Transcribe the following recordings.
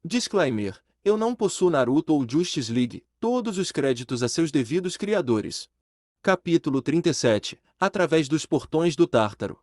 Disclaimer: eu não possuo Naruto ou Justice League, todos os créditos a seus devidos criadores. Capítulo 37 Através dos portões do Tártaro.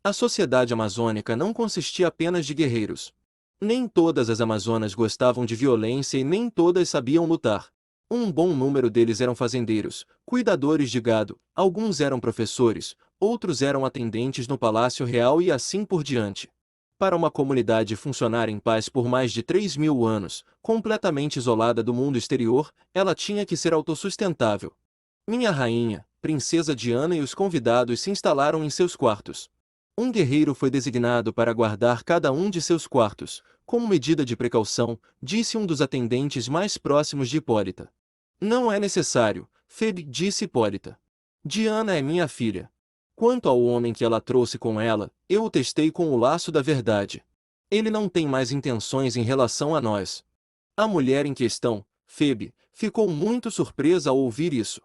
A sociedade amazônica não consistia apenas de guerreiros. Nem todas as amazonas gostavam de violência e nem todas sabiam lutar. Um bom número deles eram fazendeiros, cuidadores de gado, alguns eram professores, outros eram atendentes no Palácio Real e assim por diante. Para uma comunidade funcionar em paz por mais de 3.000 anos, completamente isolada do mundo exterior, ela tinha que ser autossustentável. Minha rainha, Princesa Diana e os convidados se instalaram em seus quartos. Um guerreiro foi designado para guardar cada um de seus quartos, como medida de precaução, disse um dos atendentes mais próximos de Hipólita. Não é necessário, Febe, disse Hipólita. Diana é minha filha. Quanto ao homem que ela trouxe com ela, eu o testei com o laço da verdade. Ele não tem mais intenções em relação a nós. A mulher em questão, Febe, ficou muito surpresa ao ouvir isso.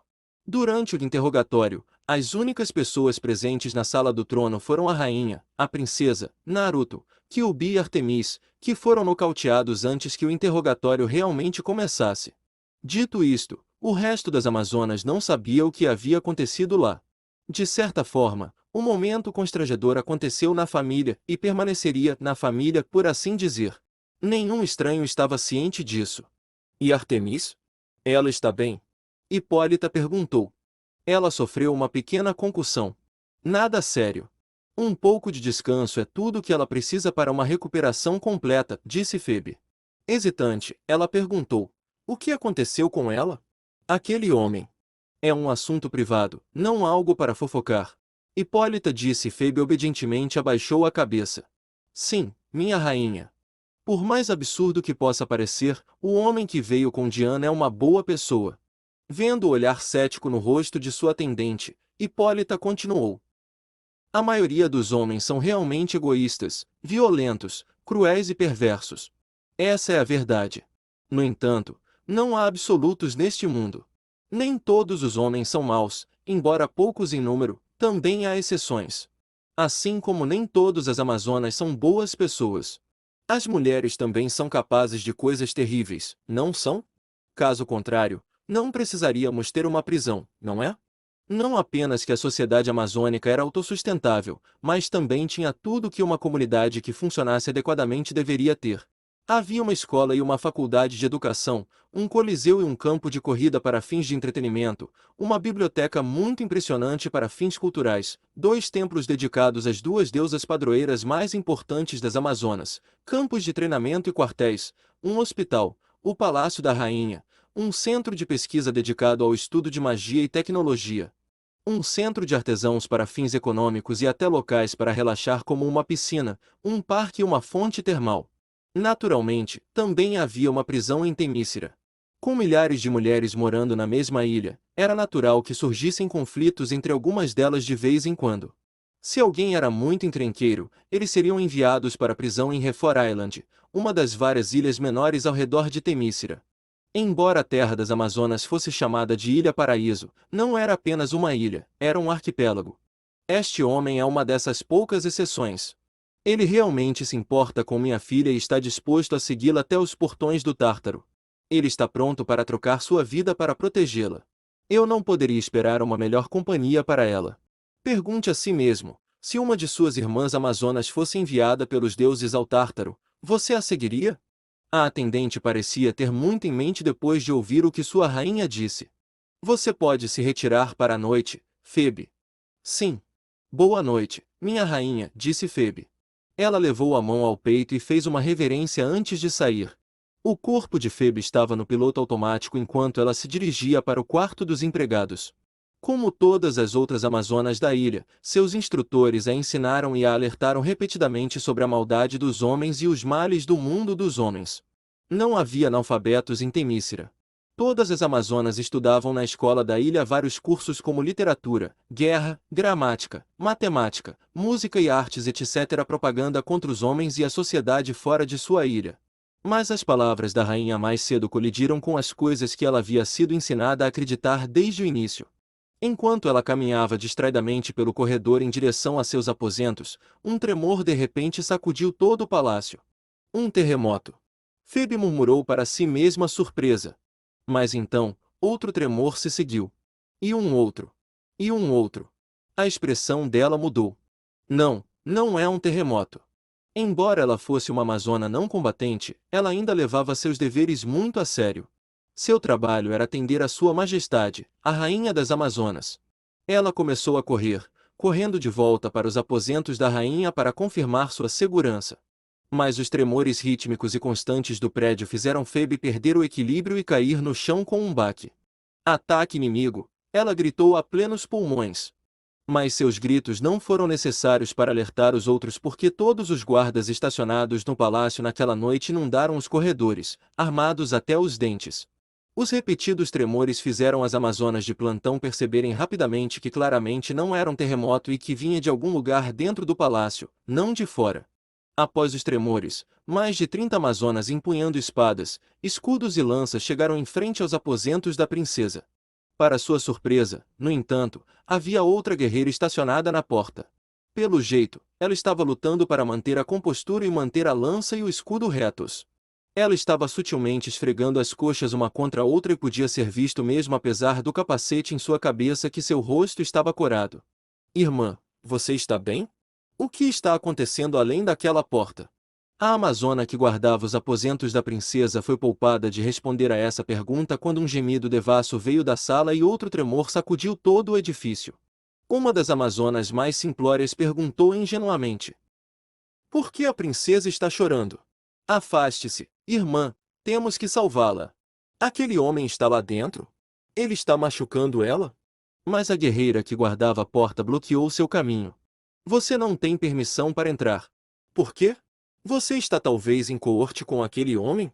Durante o interrogatório, as únicas pessoas presentes na sala do trono foram a rainha, a princesa, Naruto, Kyuubi e Artemis, que foram nocauteados antes que o interrogatório realmente começasse. Dito isto, o resto das amazonas não sabia o que havia acontecido lá. De certa forma, um momento constrangedor aconteceu na família e permaneceria na família por assim dizer. Nenhum estranho estava ciente disso. E Artemis? Ela está bem? Hipólita perguntou. Ela sofreu uma pequena concussão. Nada sério. Um pouco de descanso é tudo o que ela precisa para uma recuperação completa, disse Febe. Hesitante, ela perguntou. O que aconteceu com ela? Aquele homem. É um assunto privado, não algo para fofocar. Hipólita disse e Febe obedientemente abaixou a cabeça. Sim, minha rainha. Por mais absurdo que possa parecer, o homem que veio com Diana é uma boa pessoa. Vendo o olhar cético no rosto de sua atendente, Hipólita continuou. A maioria dos homens são realmente egoístas, violentos, cruéis e perversos. Essa é a verdade. No entanto, não há absolutos neste mundo. Nem todos os homens são maus, embora poucos em número, também há exceções. Assim como nem todas as amazonas são boas pessoas. As mulheres também são capazes de coisas terríveis, não são? Caso contrário, não precisaríamos ter uma prisão, não é? Não apenas que a sociedade amazônica era autossustentável, mas também tinha tudo o que uma comunidade que funcionasse adequadamente deveria ter. Havia uma escola e uma faculdade de educação, um coliseu e um campo de corrida para fins de entretenimento, uma biblioteca muito impressionante para fins culturais, 2 templos dedicados às 2 deusas padroeiras mais importantes das Amazonas, campos de treinamento e quartéis, um hospital, o Palácio da Rainha, um centro de pesquisa dedicado ao estudo de magia e tecnologia, um centro de artesãos para fins econômicos e até locais para relaxar como uma piscina, um parque e uma fonte termal. Naturalmente, também havia uma prisão em Temícera. Com milhares de mulheres morando na mesma ilha, era natural que surgissem conflitos entre algumas delas de vez em quando. Se alguém era muito encrenqueiro, eles seriam enviados para a prisão em Refor Island, uma das várias ilhas menores ao redor de Temícera. Embora a terra das Amazonas fosse chamada de Ilha Paraíso, não era apenas uma ilha, era um arquipélago. Este homem é uma dessas poucas exceções. Ele realmente se importa com minha filha e está disposto a segui-la até os portões do Tártaro. Ele está pronto para trocar sua vida para protegê-la. Eu não poderia esperar uma melhor companhia para ela. Pergunte a si mesmo, se uma de suas irmãs amazonas fosse enviada pelos deuses ao Tártaro, você a seguiria? A atendente parecia ter muito em mente depois de ouvir o que sua rainha disse. Você pode se retirar para a noite, Febe. Sim. Boa noite, minha rainha, disse Febe. Ela levou a mão ao peito e fez uma reverência antes de sair. O corpo de Febe estava no piloto automático enquanto ela se dirigia para o quarto dos empregados. Como todas as outras amazonas da ilha, seus instrutores a ensinaram e a alertaram repetidamente sobre a maldade dos homens e os males do mundo dos homens. Não havia analfabetos em Temícera. Todas as amazonas estudavam na escola da ilha vários cursos como literatura, guerra, gramática, matemática, música e artes etc. propaganda contra os homens e a sociedade fora de sua ilha. Mas as palavras da rainha mais cedo colidiram com as coisas que ela havia sido ensinada a acreditar desde o início. Enquanto ela caminhava distraidamente pelo corredor em direção a seus aposentos, um tremor de repente sacudiu todo o palácio. Um terremoto. Phoebe murmurou para si mesma surpresa. Mas então, outro tremor se seguiu. E um outro. E um outro. A expressão dela mudou. Não, não é um terremoto. Embora ela fosse uma amazona não combatente, ela ainda levava seus deveres muito a sério. Seu trabalho era atender a Sua Majestade, a Rainha das Amazonas. Ela começou a correr, correndo de volta para os aposentos da rainha para confirmar sua segurança. Mas os tremores rítmicos e constantes do prédio fizeram Phoebe perder o equilíbrio e cair no chão com um baque. Ataque inimigo! Ela gritou a plenos pulmões. Mas seus gritos não foram necessários para alertar os outros porque todos os guardas estacionados no palácio naquela noite inundaram os corredores, armados até os dentes. Os repetidos tremores fizeram as amazonas de plantão perceberem rapidamente que claramente não era um terremoto e que vinha de algum lugar dentro do palácio, não de fora. Após os tremores, mais de 30 amazonas empunhando espadas, escudos e lanças chegaram em frente aos aposentos da princesa. Para sua surpresa, no entanto, havia outra guerreira estacionada na porta. Pelo jeito, ela estava lutando para manter a compostura e manter a lança e o escudo retos. Ela estava sutilmente esfregando as coxas uma contra a outra e podia ser visto mesmo apesar do capacete em sua cabeça que seu rosto estava corado. Irmã, você está bem? O que está acontecendo além daquela porta? A amazona que guardava os aposentos da princesa foi poupada de responder a essa pergunta quando um gemido devasso veio da sala e outro tremor sacudiu todo o edifício. Uma das amazonas mais simplórias perguntou ingenuamente: por que a princesa está chorando? Afaste-se, irmã, temos que salvá-la. Aquele homem está lá dentro? Ele está machucando ela? Mas a guerreira que guardava a porta bloqueou seu caminho. Você não tem permissão para entrar. Por quê? Você está talvez em coorte com aquele homem?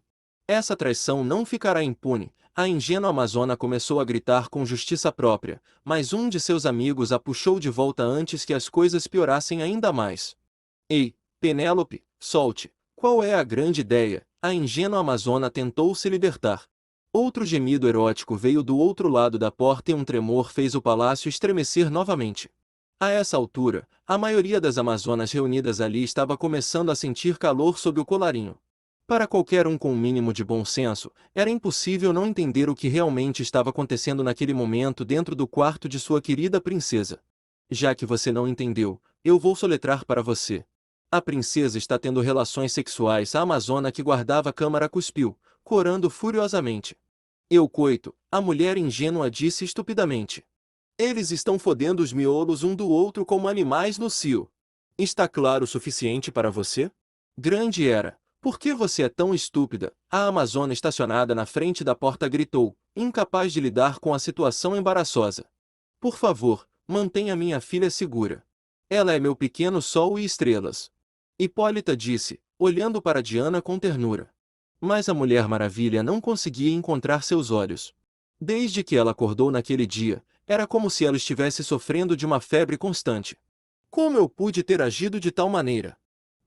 Essa traição não ficará impune. A ingênua amazona começou a gritar com justiça própria, mas um de seus amigos a puxou de volta antes que as coisas piorassem ainda mais. Ei, Penélope, solte. Qual é a grande ideia? A ingênua amazona tentou se libertar. Outro gemido erótico veio do outro lado da porta e um tremor fez o palácio estremecer novamente. A essa altura, a maioria das amazonas reunidas ali estava começando a sentir calor sob o colarinho. Para qualquer um com um mínimo de bom senso, era impossível não entender o que realmente estava acontecendo naquele momento dentro do quarto de sua querida princesa. Já que você não entendeu, eu vou soletrar para você. A princesa está tendo relações sexuais. A amazona que guardava a câmara cuspiu, corando furiosamente. Eu coito, a mulher ingênua disse estupidamente. Eles estão fodendo os miolos um do outro como animais no cio. Está claro o suficiente para você? Grande era. Por que você é tão estúpida? A amazona estacionada na frente da porta gritou, incapaz de lidar com a situação embaraçosa. Por favor, mantenha minha filha segura. Ela é meu pequeno sol e estrelas. Hipólita disse, olhando para Diana com ternura. Mas a Mulher Maravilha não conseguia encontrar seus olhos. Desde que ela acordou naquele dia, era como se ela estivesse sofrendo de uma febre constante. Como eu pude ter agido de tal maneira?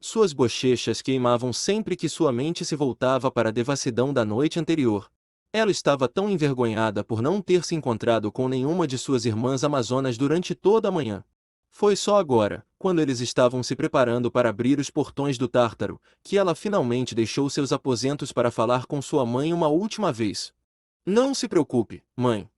Suas bochechas queimavam sempre que sua mente se voltava para a devassidão da noite anterior. Ela estava tão envergonhada por não ter se encontrado com nenhuma de suas irmãs amazonas durante toda a manhã. Foi só agora, quando eles estavam se preparando para abrir os portões do Tártaro, que ela finalmente deixou seus aposentos para falar com sua mãe uma última vez. Não se preocupe, mãe.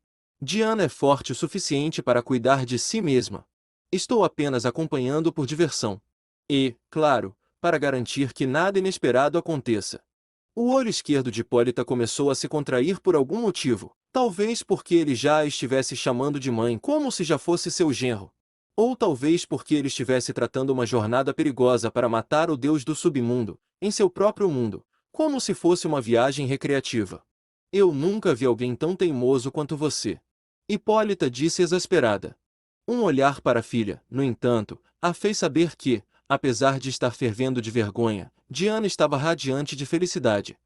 Diana é forte o suficiente para cuidar de si mesma. Estou apenas acompanhando por diversão. E, claro, para garantir que nada inesperado aconteça. O olho esquerdo de Hipólita começou a se contrair por algum motivo, talvez porque ele já a estivesse chamando de mãe como se já fosse seu genro. Ou talvez porque ele estivesse tratando uma jornada perigosa para matar o deus do submundo, em seu próprio mundo, como se fosse uma viagem recreativa. Eu nunca vi alguém tão teimoso quanto você. Hipólita disse exasperada. Um olhar para a filha, no entanto, a fez saber que, apesar de estar fervendo de vergonha, Diana estava radiante de felicidade.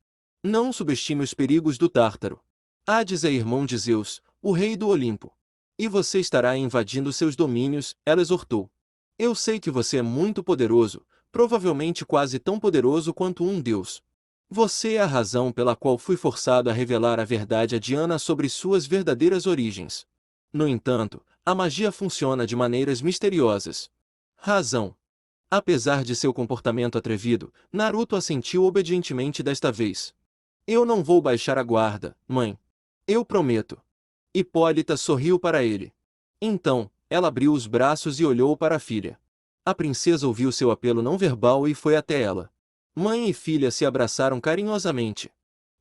Não subestime os perigos do Tártaro. Hades é irmão de Zeus, o rei do Olimpo. E você estará invadindo seus domínios, ela exortou. Eu sei que você é muito poderoso, provavelmente quase tão poderoso quanto um deus. Você é a razão pela qual fui forçado a revelar a verdade a Diana sobre suas verdadeiras origens. No entanto, a magia funciona de maneiras misteriosas. Razão. Apesar de seu comportamento atrevido, Naruto assentiu obedientemente desta vez. Eu não vou baixar a guarda, mãe. Eu prometo. Hipólita sorriu para ele. Então, ela abriu os braços e olhou para a filha. A princesa ouviu seu apelo não verbal e foi até ela. Mãe e filha se abraçaram carinhosamente.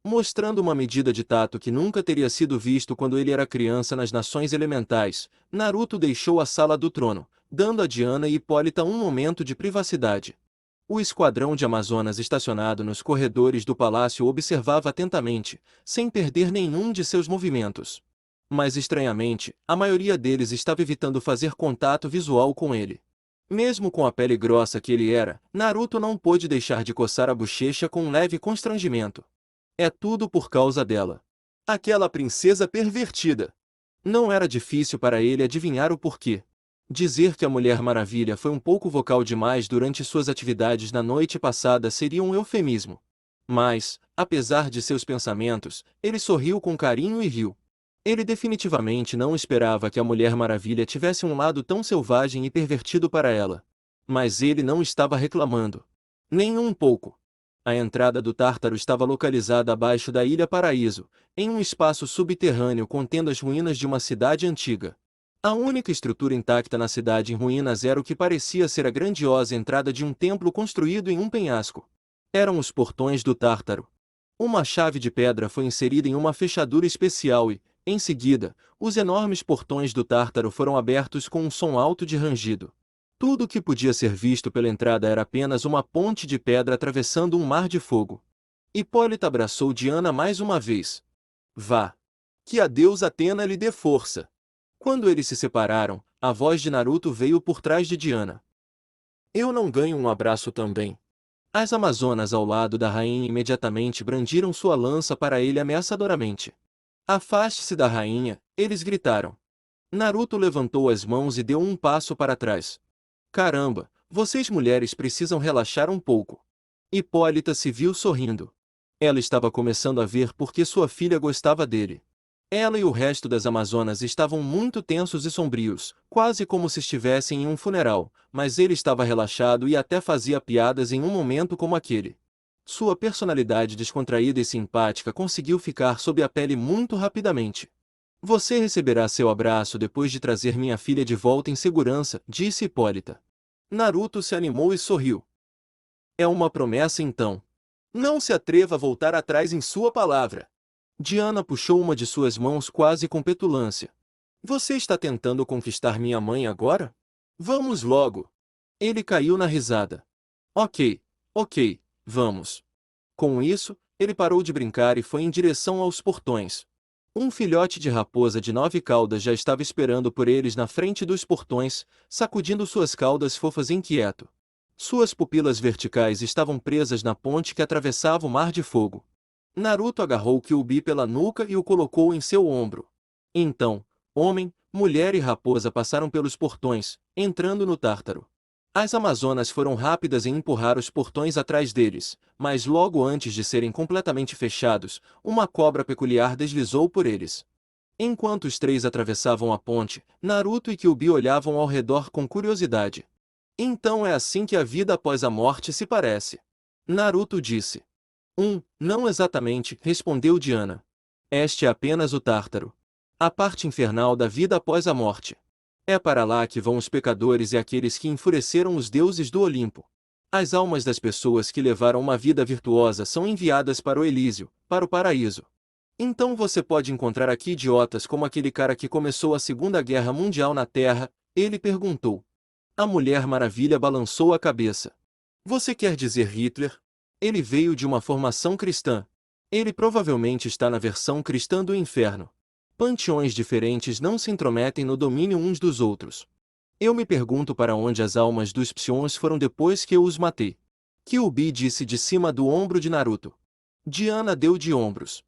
Mostrando uma medida de tato que nunca teria sido visto quando ele era criança nas Nações Elementais, Naruto deixou a sala do trono, dando a Diana e Hipólita um momento de privacidade. O esquadrão de Amazonas estacionado nos corredores do palácio observava atentamente, sem perder nenhum de seus movimentos. Mas estranhamente, a maioria deles estava evitando fazer contato visual com ele. Mesmo com a pele grossa que ele era, Naruto não pôde deixar de coçar a bochecha com um leve constrangimento. É tudo por causa dela. Aquela princesa pervertida. Não era difícil para ele adivinhar o porquê. Dizer que a Mulher Maravilha foi um pouco vocal demais durante suas atividades na noite passada seria um eufemismo. Mas, apesar de seus pensamentos, ele sorriu com carinho e riu. Ele definitivamente não esperava que a Mulher Maravilha tivesse um lado tão selvagem e pervertido para ela. Mas ele não estava reclamando. Nem um pouco. A entrada do Tártaro estava localizada abaixo da Ilha Paraíso, em um espaço subterrâneo contendo as ruínas de uma cidade antiga. A única estrutura intacta na cidade em ruínas era o que parecia ser a grandiosa entrada de um templo construído em um penhasco. Eram os portões do Tártaro. Uma chave de pedra foi inserida em uma fechadura especial e, em seguida, os enormes portões do Tártaro foram abertos com um som alto de rangido. Tudo o que podia ser visto pela entrada era apenas uma ponte de pedra atravessando um mar de fogo. Hipólita abraçou Diana mais uma vez. Vá! Que a deusa Atena lhe dê força! Quando eles se separaram, a voz de Naruto veio por trás de Diana. Eu não ganho um abraço também. As Amazonas ao lado da rainha imediatamente brandiram sua lança para ele ameaçadoramente. Afaste-se da rainha, eles gritaram. Naruto levantou as mãos e deu um passo para trás. Caramba, vocês mulheres precisam relaxar um pouco. Hipólita se viu sorrindo. Ela estava começando a ver por que sua filha gostava dele. Ela e o resto das Amazonas estavam muito tensos e sombrios, quase como se estivessem em um funeral, mas ele estava relaxado e até fazia piadas em um momento como aquele. Sua personalidade descontraída e simpática conseguiu ficar sob a pele muito rapidamente. Você receberá seu abraço depois de trazer minha filha de volta em segurança, disse Hipólita. Naruto se animou e sorriu. É uma promessa então. Não se atreva a voltar atrás em sua palavra. Diana puxou uma de suas mãos quase com petulância. Você está tentando conquistar minha mãe agora? Vamos logo. Ele caiu na risada. Ok, vamos. Com isso, ele parou de brincar e foi em direção aos portões. Um filhote de raposa de 9 caudas já estava esperando por eles na frente dos portões, sacudindo suas caudas fofas inquieto. Suas pupilas verticais estavam presas na ponte que atravessava o mar de fogo. Naruto agarrou Kyuubi pela nuca e o colocou em seu ombro. Então, homem, mulher e raposa passaram pelos portões, entrando no Tártaro. As Amazonas foram rápidas em empurrar os portões atrás deles, mas logo antes de serem completamente fechados, uma cobra peculiar deslizou por eles. Enquanto os três atravessavam a ponte, Naruto e Kyuubi olhavam ao redor com curiosidade. Então é assim que a vida após a morte se parece. Naruto disse. Não exatamente, respondeu Diana. Este é apenas o Tártaro. A parte infernal da vida após a morte. É para lá que vão os pecadores e aqueles que enfureceram os deuses do Olimpo. As almas das pessoas que levaram uma vida virtuosa são enviadas para o Elísio, para o paraíso. Então você pode encontrar aqui idiotas como aquele cara que começou a Segunda Guerra Mundial na Terra, ele perguntou. A Mulher Maravilha balançou a cabeça. Você quer dizer Hitler? Ele veio de uma formação cristã. Ele provavelmente está na versão cristã do inferno. Panteões diferentes não se intrometem no domínio uns dos outros. Eu me pergunto para onde as almas dos Psions foram depois que eu os matei. Kyuubi disse de cima do ombro de Naruto. Diana deu de ombros.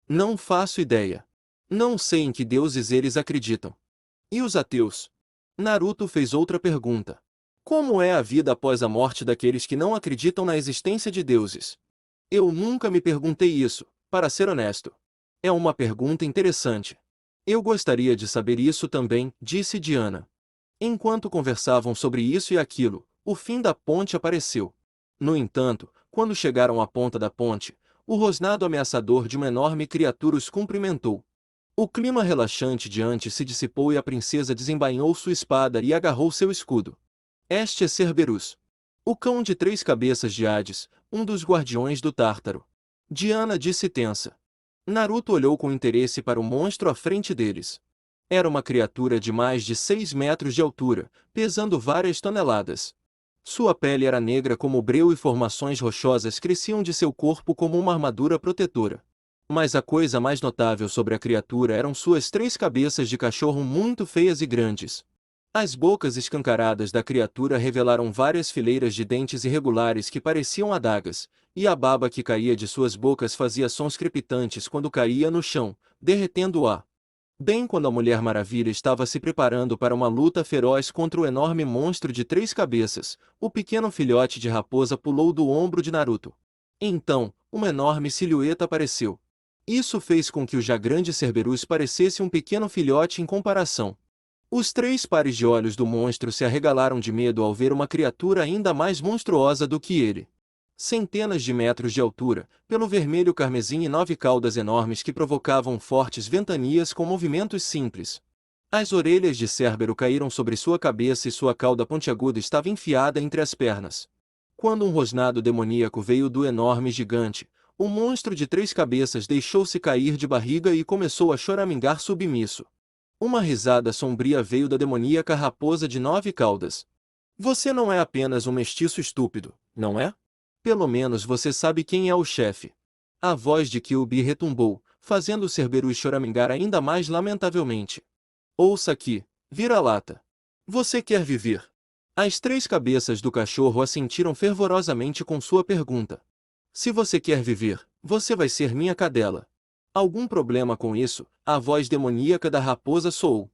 Não faço ideia. Não sei em que deuses eles acreditam. E os ateus? Naruto fez outra pergunta. Como é a vida após a morte daqueles que não acreditam na existência de deuses? Eu nunca me perguntei isso, para ser honesto. É uma pergunta interessante. Eu gostaria de saber isso também, disse Diana. Enquanto conversavam sobre isso e aquilo, o fim da ponte apareceu. No entanto, quando chegaram à ponta da ponte, o rosnado ameaçador de uma enorme criatura os cumprimentou. O clima relaxante diante se dissipou e a princesa desembainhou sua espada e agarrou seu escudo. Este é Cerberus, o cão de 3 cabeças de Hades, um dos guardiões do Tártaro. Diana disse tensa. Naruto olhou com interesse para o monstro à frente deles. Era uma criatura de mais de 6 metros de altura, pesando várias toneladas. Sua pele era negra como o breu e formações rochosas cresciam de seu corpo como uma armadura protetora. Mas a coisa mais notável sobre a criatura eram suas 3 cabeças de cachorro muito feias e grandes. As bocas escancaradas da criatura revelaram várias fileiras de dentes irregulares que pareciam adagas, e a baba que caía de suas bocas fazia sons crepitantes quando caía no chão, derretendo-a. Bem quando a Mulher Maravilha estava se preparando para uma luta feroz contra o enorme monstro de 3 cabeças, o pequeno filhote de raposa pulou do ombro de Naruto. Então, uma enorme silhueta apareceu. Isso fez com que o já grande Cerberus parecesse um pequeno filhote em comparação. Os 3 pares de olhos do monstro se arregalaram de medo ao ver uma criatura ainda mais monstruosa do que ele. Centenas de metros de altura, pelo vermelho carmesim e 9 caudas enormes que provocavam fortes ventanias com movimentos simples. As orelhas de Cérbero caíram sobre sua cabeça e sua cauda pontiaguda estava enfiada entre as pernas. Quando um rosnado demoníaco veio do enorme gigante, o monstro de 3 cabeças deixou-se cair de barriga e começou a choramingar submisso. Uma risada sombria veio da demoníaca raposa de 9 caudas. Você não é apenas um mestiço estúpido, não é? Pelo menos você sabe quem é o chefe. A voz de Kyuubi retumbou, fazendo Cerberus choramingar ainda mais lamentavelmente. Ouça aqui, vira-lata. Você quer viver? As 3 cabeças do cachorro assentiram fervorosamente com sua pergunta. Se você quer viver, você vai ser minha cadela. Algum problema com isso? A voz demoníaca da raposa soou.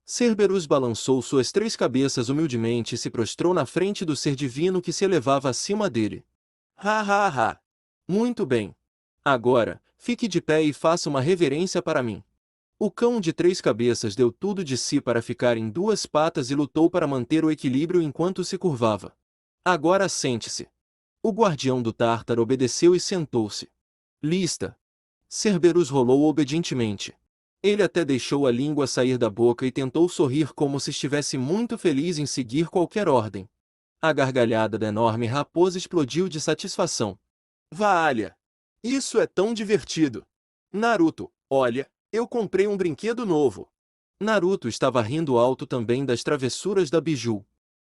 Cerberus balançou suas 3 cabeças humildemente e se prostrou na frente do ser divino que se elevava acima dele. Ha ha ha! Muito bem. Agora, fique de pé e faça uma reverência para mim. O cão de 3 cabeças deu tudo de si para ficar em 2 patas e lutou para manter o equilíbrio enquanto se curvava. Agora sente-se. O guardião do Tártaro obedeceu e sentou-se. Lista. Cerberus rolou obedientemente. Ele até deixou a língua sair da boca e tentou sorrir como se estivesse muito feliz em seguir qualquer ordem. A gargalhada da enorme raposa explodiu de satisfação. Valha! Isso é tão divertido! Naruto, olha, eu comprei um brinquedo novo. Naruto estava rindo alto também das travessuras da Biju.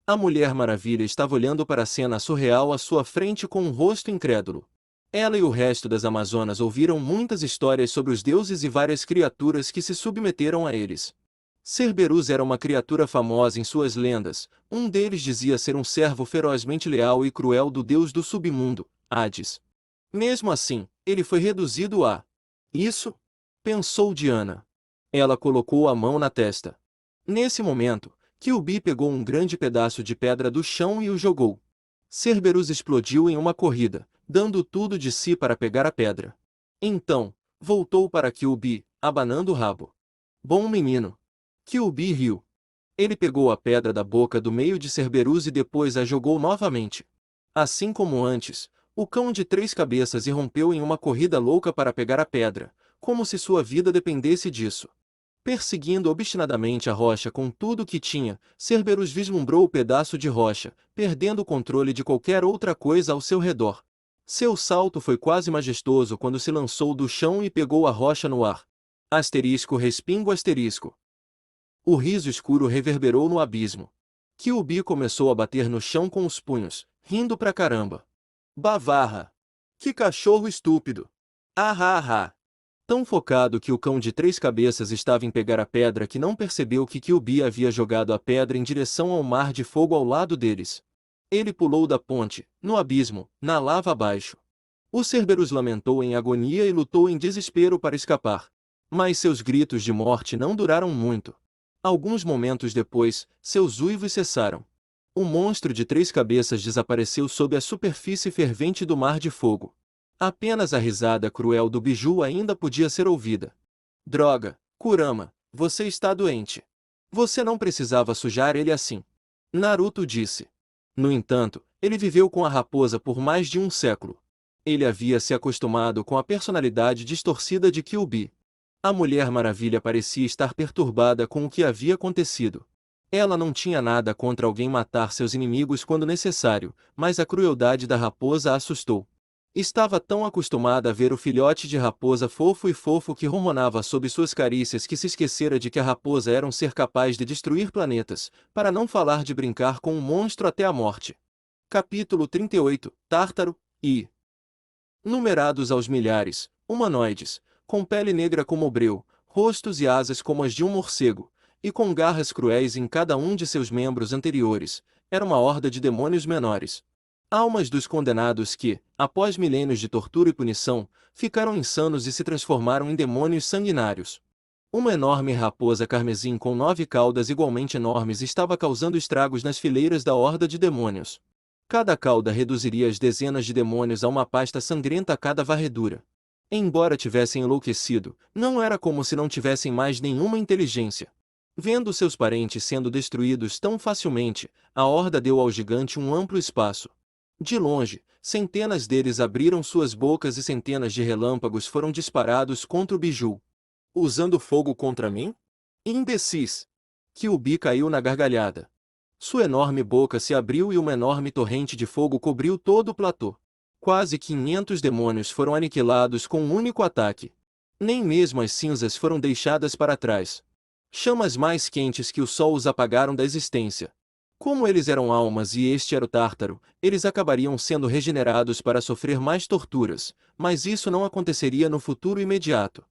A Mulher Maravilha estava olhando para a cena surreal à sua frente com um rosto incrédulo. Ela e o resto das Amazonas ouviram muitas histórias sobre os deuses e várias criaturas que se submeteram a eles. Cerberus era uma criatura famosa em suas lendas, um deles dizia ser um servo ferozmente leal e cruel do deus do submundo, Hades. Mesmo assim, ele foi reduzido a isso? Pensou Diana. Ela colocou a mão na testa. Nesse momento, Kyuubi pegou um grande pedaço de pedra do chão e o jogou. Cerberus explodiu em uma corrida, dando tudo de si para pegar a pedra. Então, voltou para Kyuubi, abanando o rabo. Bom menino. Kyuubi riu. Ele pegou a pedra da boca do meio de Cerberus e depois a jogou novamente. Assim como antes, o cão de 3 cabeças irrompeu em uma corrida louca para pegar a pedra, como se sua vida dependesse disso. Perseguindo obstinadamente a rocha com tudo o que tinha, Cerberus vislumbrou o pedaço de rocha, perdendo o controle de qualquer outra coisa ao seu redor. Seu salto foi quase majestoso quando se lançou do chão e pegou a rocha no ar. Asterisco respingo asterisco. O riso escuro reverberou no abismo. Kyuubi começou a bater no chão com os punhos, rindo pra caramba. Bavarra! Que cachorro estúpido! Ah ah ah! Tão focado que o cão de 3 cabeças estava em pegar a pedra que não percebeu que Kyuubi havia jogado a pedra em direção ao mar de fogo ao lado deles. Ele pulou da ponte, no abismo, na lava abaixo. O Cerberus lamentou em agonia e lutou em desespero para escapar. Mas seus gritos de morte não duraram muito. Alguns momentos depois, seus uivos cessaram. O monstro de 3 cabeças desapareceu sob a superfície fervente do mar de fogo. Apenas a risada cruel do Biju ainda podia ser ouvida. Droga, Kurama, você está doente. Você não precisava sujar ele assim. Naruto disse. No entanto, ele viveu com a raposa por mais de um século. Ele havia se acostumado com a personalidade distorcida de Kyuubi. A Mulher Maravilha parecia estar perturbada com o que havia acontecido. Ela não tinha nada contra alguém matar seus inimigos quando necessário, mas a crueldade da raposa a assustou. Estava tão acostumada a ver o filhote de raposa fofo que ronronava sob suas carícias que se esquecera de que a raposa era um ser capaz de destruir planetas, para não falar de brincar com um monstro até a morte. Capítulo 38 Tártaro e numerados aos milhares, humanoides, com pele negra como o breu, rostos e asas como as de um morcego, e com garras cruéis em cada um de seus membros anteriores, era uma horda de demônios menores. Almas dos condenados que, após milênios de tortura e punição, ficaram insanos e se transformaram em demônios sanguinários. Uma enorme raposa carmesim com 9 caudas igualmente enormes estava causando estragos nas fileiras da horda de demônios. Cada cauda reduziria as dezenas de demônios a uma pasta sangrenta a cada varredura. Embora tivessem enlouquecido, não era como se não tivessem mais nenhuma inteligência. Vendo seus parentes sendo destruídos tão facilmente, a horda deu ao gigante um amplo espaço. De longe, centenas deles abriram suas bocas e centenas de relâmpagos foram disparados contra o biju. Usando fogo contra mim? Imbecis! Kyuubi caiu na gargalhada. Sua enorme boca se abriu e uma enorme torrente de fogo cobriu todo o platô. Quase 500 demônios foram aniquilados com um único ataque. Nem mesmo as cinzas foram deixadas para trás. Chamas mais quentes que o sol os apagaram da existência. Como eles eram almas e este era o Tártaro, eles acabariam sendo regenerados para sofrer mais torturas, mas isso não aconteceria no futuro imediato.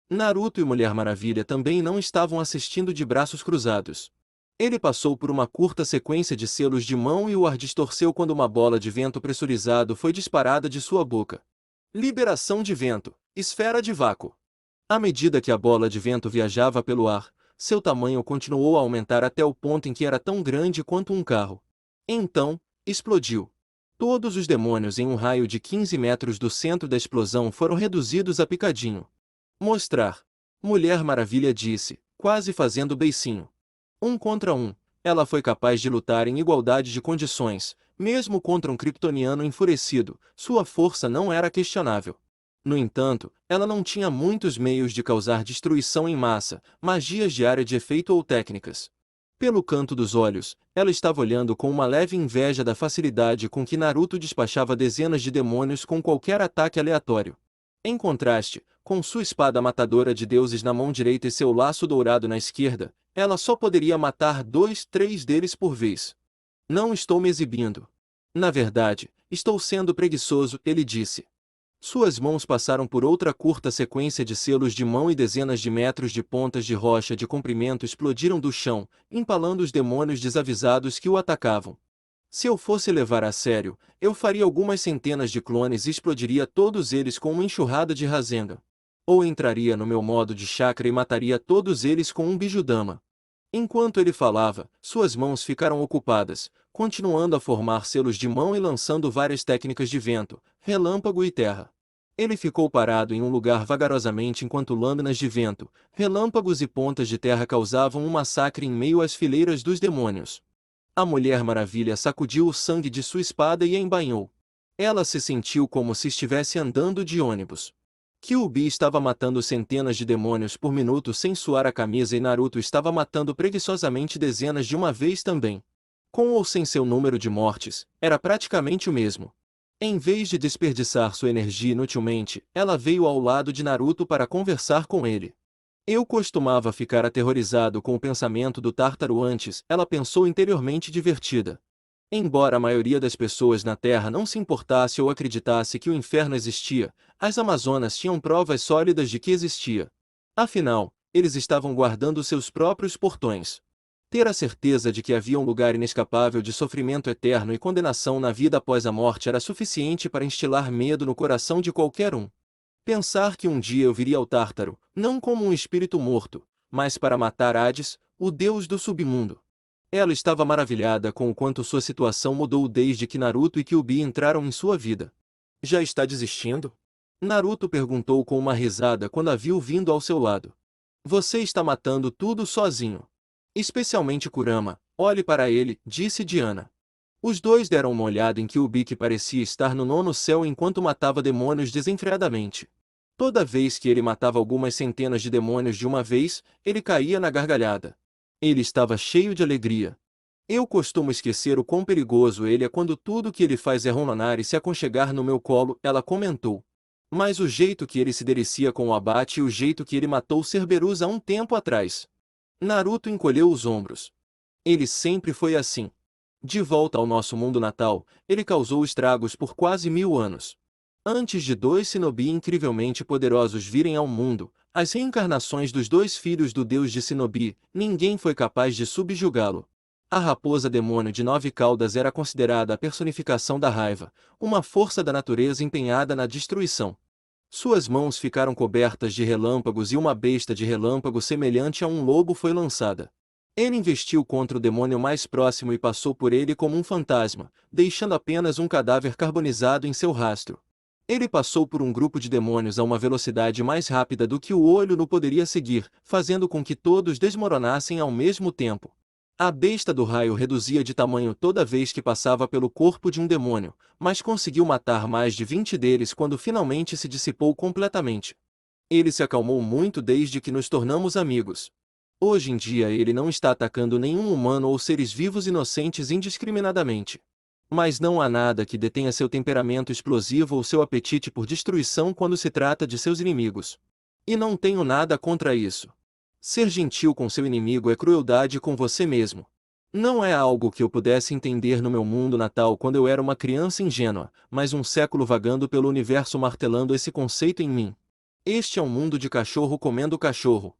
Naruto e Mulher Maravilha também não estavam assistindo de braços cruzados. Ele passou por uma curta sequência de selos de mão e o ar distorceu quando uma bola de vento pressurizado foi disparada de sua boca. Liberação de vento, esfera de vácuo. À medida que a bola de vento viajava pelo ar, seu tamanho continuou a aumentar até o ponto em que era tão grande quanto um carro. Então, explodiu. Todos os demônios em um raio de 15 metros do centro da explosão foram reduzidos a picadinho. Mostrar. Mulher Maravilha disse, quase fazendo beicinho. 1 contra 1, ela foi capaz de lutar em igualdade de condições, mesmo contra um kryptoniano enfurecido, sua força não era questionável. No entanto, ela não tinha muitos meios de causar destruição em massa, magias de área de efeito ou técnicas. Pelo canto dos olhos, ela estava olhando com uma leve inveja da facilidade com que Naruto despachava dezenas de demônios com qualquer ataque aleatório. Em contraste, com sua espada matadora de deuses na mão direita e seu laço dourado na esquerda, ela só poderia matar 2, 3 deles por vez. Não estou me exibindo. Na verdade, estou sendo preguiçoso, ele disse. Suas mãos passaram por outra curta sequência de selos de mão e dezenas de metros de pontas de rocha de comprimento explodiram do chão, empalando os demônios desavisados que o atacavam. Se eu fosse levar a sério, eu faria algumas centenas de clones e explodiria todos eles com uma enxurrada de Rasengan. Ou entraria no meu modo de chakra e mataria todos eles com um Bijudama. Enquanto ele falava, suas mãos ficaram ocupadas, continuando a formar selos de mão e lançando várias técnicas de vento, relâmpago e terra. Ele ficou parado em um lugar vagarosamente enquanto lâminas de vento, relâmpagos e pontas de terra causavam um massacre em meio às fileiras dos demônios. A Mulher Maravilha sacudiu o sangue de sua espada e a embainhou. Ela se sentiu como se estivesse andando de ônibus. Kyuubi estava matando centenas de demônios por minuto sem suar a camisa e Naruto estava matando preguiçosamente dezenas de uma vez também. Com ou sem seu número de mortes, era praticamente o mesmo. Em vez de desperdiçar sua energia inutilmente, ela veio ao lado de Naruto para conversar com ele. Eu costumava ficar aterrorizado com o pensamento do Tártaro antes, ela pensou interiormente divertida. Embora a maioria das pessoas na Terra não se importasse ou acreditasse que o inferno existia, as Amazonas tinham provas sólidas de que existia. Afinal, eles estavam guardando seus próprios portões. Ter a certeza de que havia um lugar inescapável de sofrimento eterno e condenação na vida após a morte era suficiente para instilar medo no coração de qualquer um. Pensar que um dia eu viria ao Tártaro, não como um espírito morto, mas para matar Hades, o deus do submundo. Ela estava maravilhada com o quanto sua situação mudou desde que Naruto e Kyuubi entraram em sua vida. Já está desistindo? Naruto perguntou com uma risada quando a viu vindo ao seu lado. Você está matando tudo sozinho. Especialmente Kurama, olhe para ele, disse Diana. Os dois deram uma olhada em Kyuubi, que parecia estar no nono céu enquanto matava demônios desenfreadamente. Toda vez que ele matava algumas centenas de demônios de uma vez, ele caía na gargalhada. Ele estava cheio de alegria. Eu costumo esquecer o quão perigoso ele é quando tudo que ele faz é ronronar e se aconchegar no meu colo, ela comentou. Mas o jeito que ele se delicia com o abate e o jeito que ele matou Cerberus há um tempo atrás. Naruto encolheu os ombros. Ele sempre foi assim. De volta ao nosso mundo natal, ele causou estragos por quase 1000 anos. Antes de dois shinobi incrivelmente poderosos virem ao mundo, as reencarnações dos dois filhos do deus de Shinobi, ninguém foi capaz de subjugá-lo. A raposa demônio de 9 caudas era considerada a personificação da raiva, uma força da natureza empenhada na destruição. Suas mãos ficaram cobertas de relâmpagos e uma besta de relâmpago semelhante a um lobo foi lançada. Ele investiu contra o demônio mais próximo e passou por ele como um fantasma, deixando apenas um cadáver carbonizado em seu rastro. Ele passou por um grupo de demônios a uma velocidade mais rápida do que o olho no poderia seguir, fazendo com que todos desmoronassem ao mesmo tempo. A besta do raio reduzia de tamanho toda vez que passava pelo corpo de um demônio, mas conseguiu matar mais de 20 deles quando finalmente se dissipou completamente. Ele se acalmou muito desde que nos tornamos amigos. Hoje em dia ele não está atacando nenhum humano ou seres vivos inocentes indiscriminadamente. Mas não há nada que detenha seu temperamento explosivo ou seu apetite por destruição quando se trata de seus inimigos. E não tenho nada contra isso. Ser gentil com seu inimigo é crueldade com você mesmo. Não é algo que eu pudesse entender no meu mundo natal quando eu era uma criança ingênua, mas um século vagando pelo universo martelando esse conceito em mim. Este é um mundo de cachorro comendo cachorro.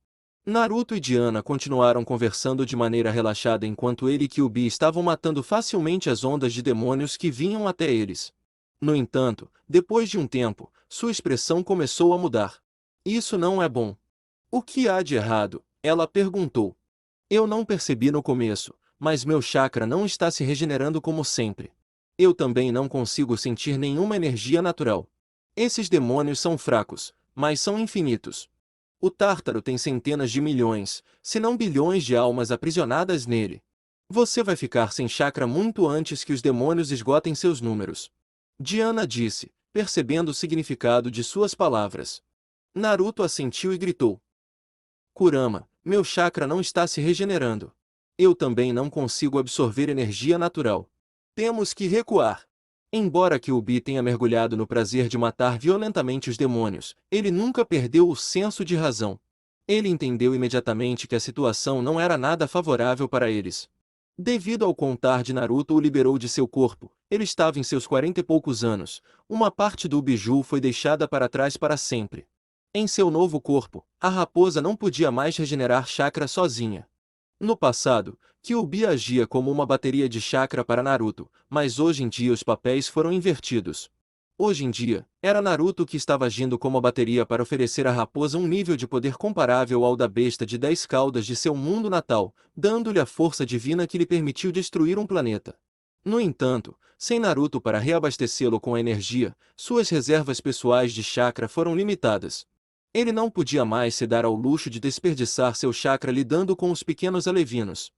Naruto e Diana continuaram conversando de maneira relaxada enquanto ele e Kyuubi estavam matando facilmente as ondas de demônios que vinham até eles. No entanto, depois de um tempo, sua expressão começou a mudar. Isso não é bom. O que há de errado? Ela perguntou. Eu não percebi no começo, mas meu chakra não está se regenerando como sempre. Eu também não consigo sentir nenhuma energia natural. Esses demônios são fracos, mas são infinitos. O Tártaro tem centenas de milhões, se não bilhões de almas aprisionadas nele. Você vai ficar sem chakra muito antes que os demônios esgotem seus números. Diana disse, percebendo o significado de suas palavras. Naruto assentiu e gritou. Kurama, meu chakra não está se regenerando. Eu também não consigo absorver energia natural. Temos que recuar. Embora Kyuubi tenha mergulhado no prazer de matar violentamente os demônios, ele nunca perdeu o senso de razão. Ele entendeu imediatamente que a situação não era nada favorável para eles. Devido ao contar de Naruto o liberou de seu corpo, ele estava em seus 40 e poucos anos, uma parte do biju foi deixada para trás para sempre. Em seu novo corpo, a raposa não podia mais regenerar chakra sozinha. No passado, Kyuubi agia como uma bateria de chakra para Naruto, mas hoje em dia os papéis foram invertidos. Hoje em dia, era Naruto que estava agindo como a bateria para oferecer à raposa um nível de poder comparável ao da besta de 10 caudas de seu mundo natal, dando-lhe a força divina que lhe permitiu destruir um planeta. No entanto, sem Naruto para reabastecê-lo com a energia, suas reservas pessoais de chakra foram limitadas. Ele não podia mais se dar ao luxo de desperdiçar seu chakra lidando com os pequenos alevinos.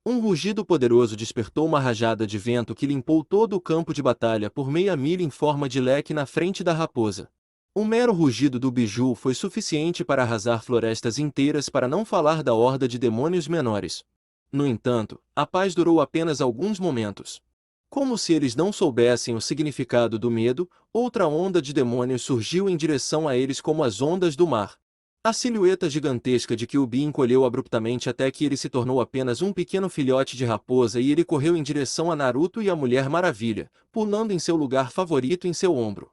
Um rugido poderoso despertou uma rajada de vento que limpou todo o campo de batalha por meia milha em forma de leque na frente da raposa. O mero rugido do biju foi suficiente para arrasar florestas inteiras, para não falar da horda de demônios menores. No entanto, a paz durou apenas alguns momentos. Como se eles não soubessem o significado do medo, outra onda de demônios surgiu em direção a eles como as ondas do mar. A silhueta gigantesca de Kyuubi encolheu abruptamente até que ele se tornou apenas um pequeno filhote de raposa e ele correu em direção a Naruto e a Mulher Maravilha, pulando em seu lugar favorito em seu ombro.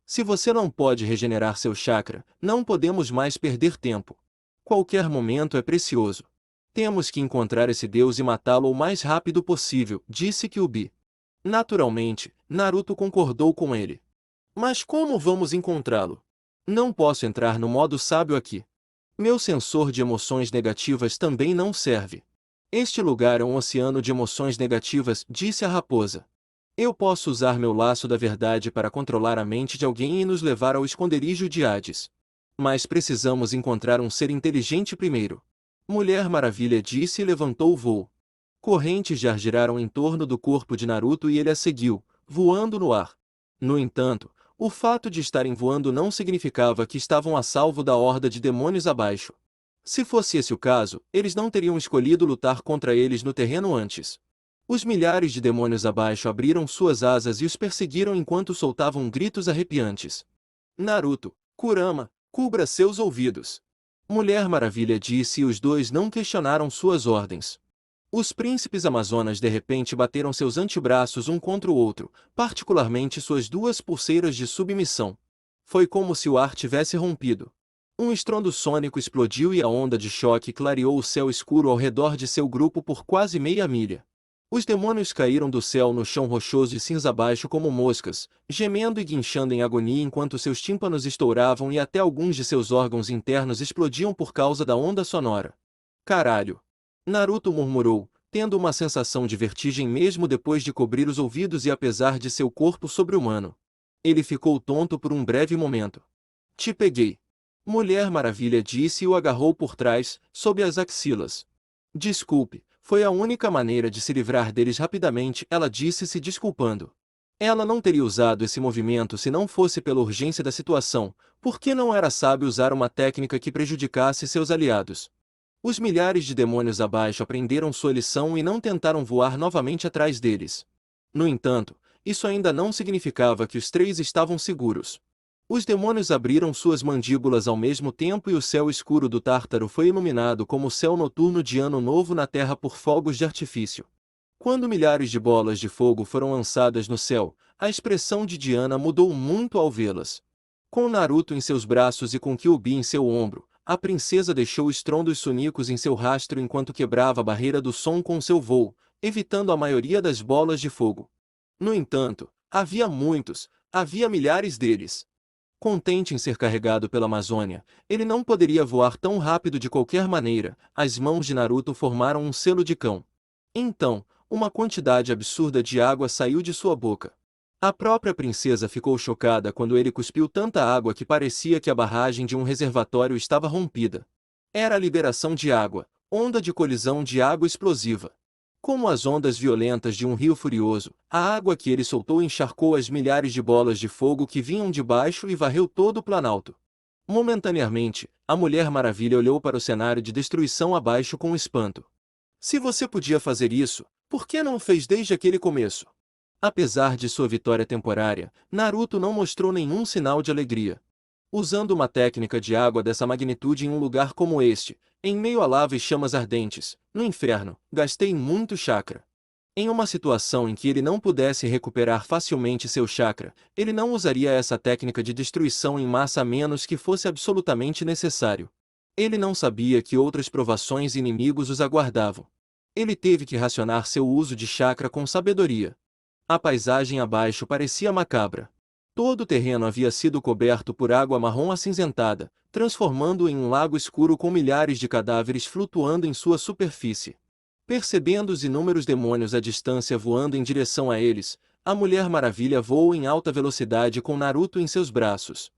Se você não pode regenerar seu chakra, não podemos mais perder tempo. Qualquer momento é precioso. Temos que encontrar esse deus e matá-lo o mais rápido possível, disse Kyuubi. Naturalmente, Naruto concordou com ele. Mas como vamos encontrá-lo? Não posso entrar no modo sábio aqui. Meu sensor de emoções negativas também não serve. Este lugar é um oceano de emoções negativas, disse a raposa. Eu posso usar meu laço da verdade para controlar a mente de alguém e nos levar ao esconderijo de Hades. Mas precisamos encontrar um ser inteligente primeiro. Mulher Maravilha disse e levantou o voo. Correntes de ar giraram em torno do corpo de Naruto e ele a seguiu, voando no ar. No entanto, o fato de estarem voando não significava que estavam a salvo da horda de demônios abaixo. Se fosse esse o caso, eles não teriam escolhido lutar contra eles no terreno antes. Os milhares de demônios abaixo abriram suas asas e os perseguiram enquanto soltavam gritos arrepiantes. Naruto, Kurama, cubra seus ouvidos. Mulher Maravilha disse e os dois não questionaram suas ordens. Os príncipes amazonas de repente bateram seus antebraços um contra o outro, particularmente suas duas pulseiras de submissão. Foi como se o ar tivesse rompido. Um estrondo sônico explodiu e a onda de choque clareou o céu escuro ao redor de seu grupo por quase meia milha. Os demônios caíram do céu no chão rochoso e cinza abaixo como moscas, gemendo e guinchando em agonia enquanto seus tímpanos estouravam e até alguns de seus órgãos internos explodiam por causa da onda sonora. Caralho! Naruto murmurou, tendo uma sensação de vertigem mesmo depois de cobrir os ouvidos e apesar de seu corpo sobre-humano. Ele ficou tonto por um breve momento. Te peguei. Mulher Maravilha disse e o agarrou por trás, sob as axilas. Desculpe, foi a única maneira de se livrar deles rapidamente, ela disse se desculpando. Ela não teria usado esse movimento se não fosse pela urgência da situação, porque não era sábio usar uma técnica que prejudicasse seus aliados. Os milhares de demônios abaixo aprenderam sua lição e não tentaram voar novamente atrás deles. No entanto, isso ainda não significava que os três estavam seguros. Os demônios abriram suas mandíbulas ao mesmo tempo e o céu escuro do Tártaro foi iluminado como o céu noturno de Ano Novo na Terra por fogos de artifício. Quando milhares de bolas de fogo foram lançadas no céu, a expressão de Diana mudou muito ao vê-las. Com Naruto em seus braços e com Kyuubi em seu ombro, a princesa deixou estrondos sonicos em seu rastro enquanto quebrava a barreira do som com seu voo, evitando a maioria das bolas de fogo. No entanto, havia milhares deles. Contente em ser carregado pela Amazônia, ele não poderia voar tão rápido de qualquer maneira. As mãos de Naruto formaram um selo de cão. Então, uma quantidade absurda de água saiu de sua boca. A própria princesa ficou chocada quando ele cuspiu tanta água que parecia que a barragem de um reservatório estava rompida. Era a liberação de água, onda de colisão de água explosiva. Como as ondas violentas de um rio furioso, a água que ele soltou encharcou as milhares de bolas de fogo que vinham de baixo e varreu todo o planalto. Momentaneamente, a Mulher Maravilha olhou para o cenário de destruição abaixo com espanto. Se você podia fazer isso, por que não o fez desde aquele começo? Apesar de sua vitória temporária, Naruto não mostrou nenhum sinal de alegria. Usando uma técnica de água dessa magnitude em um lugar como este, em meio a lava e chamas ardentes, no inferno, gastei muito chakra. Em uma situação em que ele não pudesse recuperar facilmente seu chakra, ele não usaria essa técnica de destruição em massa a menos que fosse absolutamente necessário. Ele não sabia que outras provações e inimigos os aguardavam. Ele teve que racionar seu uso de chakra com sabedoria. A paisagem abaixo parecia macabra. Todo o terreno havia sido coberto por água marrom acinzentada, transformando-o em um lago escuro com milhares de cadáveres flutuando em sua superfície. Percebendo os inúmeros demônios à distância voando em direção a eles, a Mulher Maravilha voou em alta velocidade com Naruto em seus braços.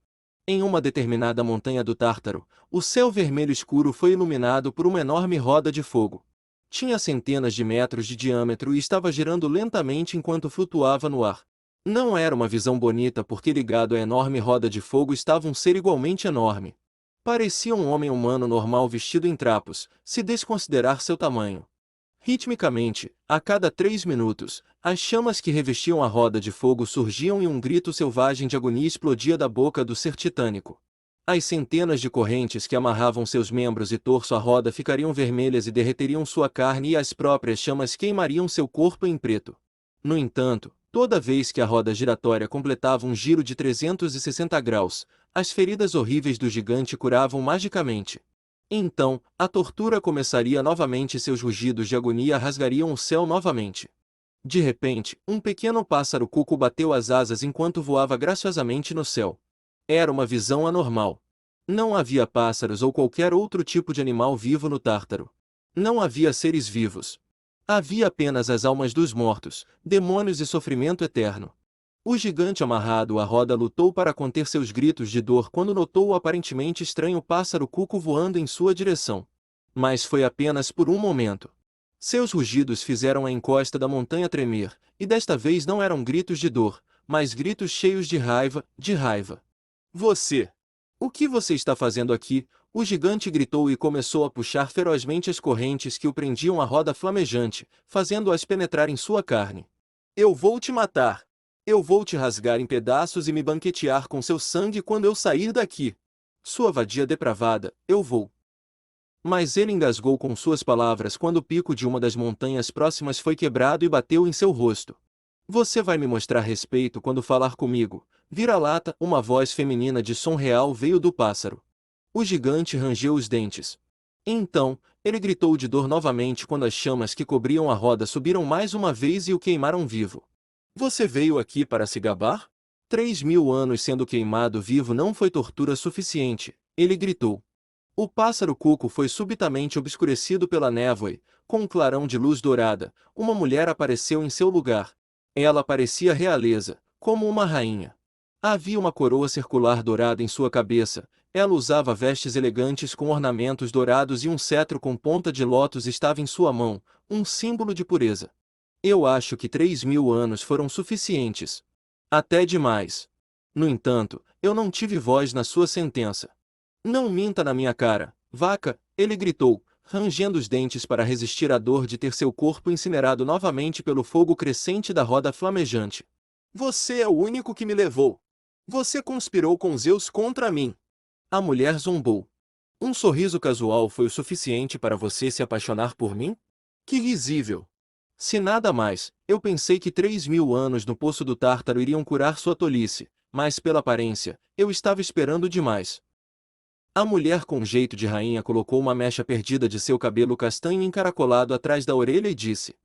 Em uma determinada montanha do Tártaro, o céu vermelho escuro foi iluminado por uma enorme roda de fogo. Tinha centenas de metros de diâmetro e estava girando lentamente enquanto flutuava no ar. Não era uma visão bonita porque ligado à enorme roda de fogo estava um ser igualmente enorme. Parecia um homem humano normal vestido em trapos, se desconsiderar seu tamanho. Ritmicamente, a cada 3 minutos, as chamas que revestiam a roda de fogo surgiam e um grito selvagem de agonia explodia da boca do ser titânico. As centenas de correntes que amarravam seus membros e torso à roda ficariam vermelhas e derreteriam sua carne e as próprias chamas queimariam seu corpo em preto. No entanto, toda vez que a roda giratória completava um giro de 360 graus, as feridas horríveis do gigante curavam magicamente. Então, a tortura começaria novamente e seus rugidos de agonia rasgariam o céu novamente. De repente, um pequeno pássaro cuco bateu as asas enquanto voava graciosamente no céu. Era uma visão anormal. Não havia pássaros ou qualquer outro tipo de animal vivo no Tártaro. Não havia seres vivos. Havia apenas as almas dos mortos, demônios e sofrimento eterno. O gigante amarrado à roda lutou para conter seus gritos de dor quando notou o aparentemente estranho pássaro cuco voando em sua direção. Mas foi apenas por um momento. Seus rugidos fizeram a encosta da montanha tremer, e desta vez não eram gritos de dor, mas gritos cheios de raiva, de raiva. Você! O que você está fazendo aqui? O gigante gritou e começou a puxar ferozmente as correntes que o prendiam à roda flamejante, fazendo-as penetrar em sua carne. Eu vou te matar! Eu vou te rasgar em pedaços e me banquetear com seu sangue quando eu sair daqui! Sua vadia depravada, eu vou! Mas ele engasgou com suas palavras quando o pico de uma das montanhas próximas foi quebrado e bateu em seu rosto. Você vai me mostrar respeito quando falar comigo, vira-lata. Uma voz feminina de som real veio do pássaro. O gigante rangeu os dentes. Então, ele gritou de dor novamente quando as chamas que cobriam a roda subiram mais uma vez e o queimaram vivo. Você veio aqui para se gabar? 3.000 anos sendo queimado vivo não foi tortura suficiente, ele gritou. O pássaro cuco foi subitamente obscurecido pela névoa e, com um clarão de luz dourada, uma mulher apareceu em seu lugar. Ela parecia realeza, como uma rainha. Havia uma coroa circular dourada em sua cabeça, ela usava vestes elegantes com ornamentos dourados e um cetro com ponta de lótus estava em sua mão, um símbolo de pureza. Eu acho que 3.000 anos foram suficientes. Até demais. No entanto, eu não tive voz na sua sentença. Não minta na minha cara, vaca, ele gritou, rangendo os dentes para resistir à dor de ter seu corpo incinerado novamente pelo fogo crescente da roda flamejante. Você é o único que me levou. Você conspirou com Zeus contra mim. A mulher zombou. Um sorriso casual foi o suficiente para você se apaixonar por mim? Que risível! Se nada mais, eu pensei que 3.000 anos no poço do Tártaro iriam curar sua tolice, mas pela aparência, eu estava esperando demais. A mulher com jeito de rainha colocou uma mecha perdida de seu cabelo castanho encaracolado atrás da orelha e disse: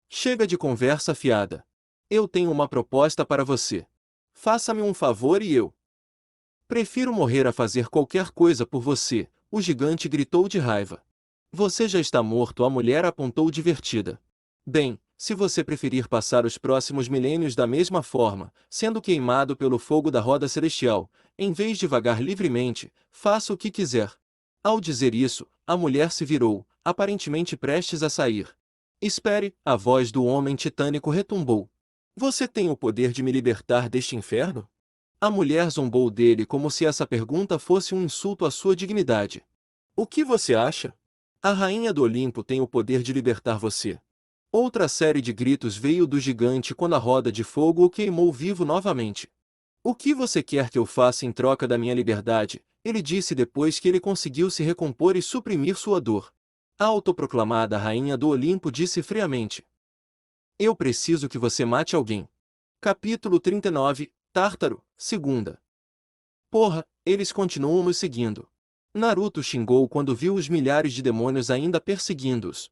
Chega de conversa fiada. Eu tenho uma proposta para você. Faça-me um favor e eu prefiro morrer a fazer qualquer coisa por você, o gigante gritou de raiva. Você já está morto, a mulher apontou divertida. Bem, se você preferir passar os próximos milênios da mesma forma, sendo queimado pelo fogo da roda celestial, em vez de vagar livremente, faça o que quiser. Ao dizer isso, a mulher se virou, aparentemente prestes a sair. Espere, a voz do homem titânico retumbou. Você tem o poder de me libertar deste inferno? A mulher zombou dele como se essa pergunta fosse um insulto à sua dignidade. O que você acha? A rainha do Olimpo tem o poder de libertar você. Outra série de gritos veio do gigante quando a roda de fogo o queimou vivo novamente. O que você quer que eu faça em troca da minha liberdade? Ele disse depois que ele conseguiu se recompor e suprimir sua dor. A autoproclamada rainha do Olimpo disse friamente: Eu preciso que você mate alguém. Capítulo 39, Tártaro, segunda. Porra, eles continuam nos seguindo. Naruto xingou quando viu os milhares de demônios ainda perseguindo-os.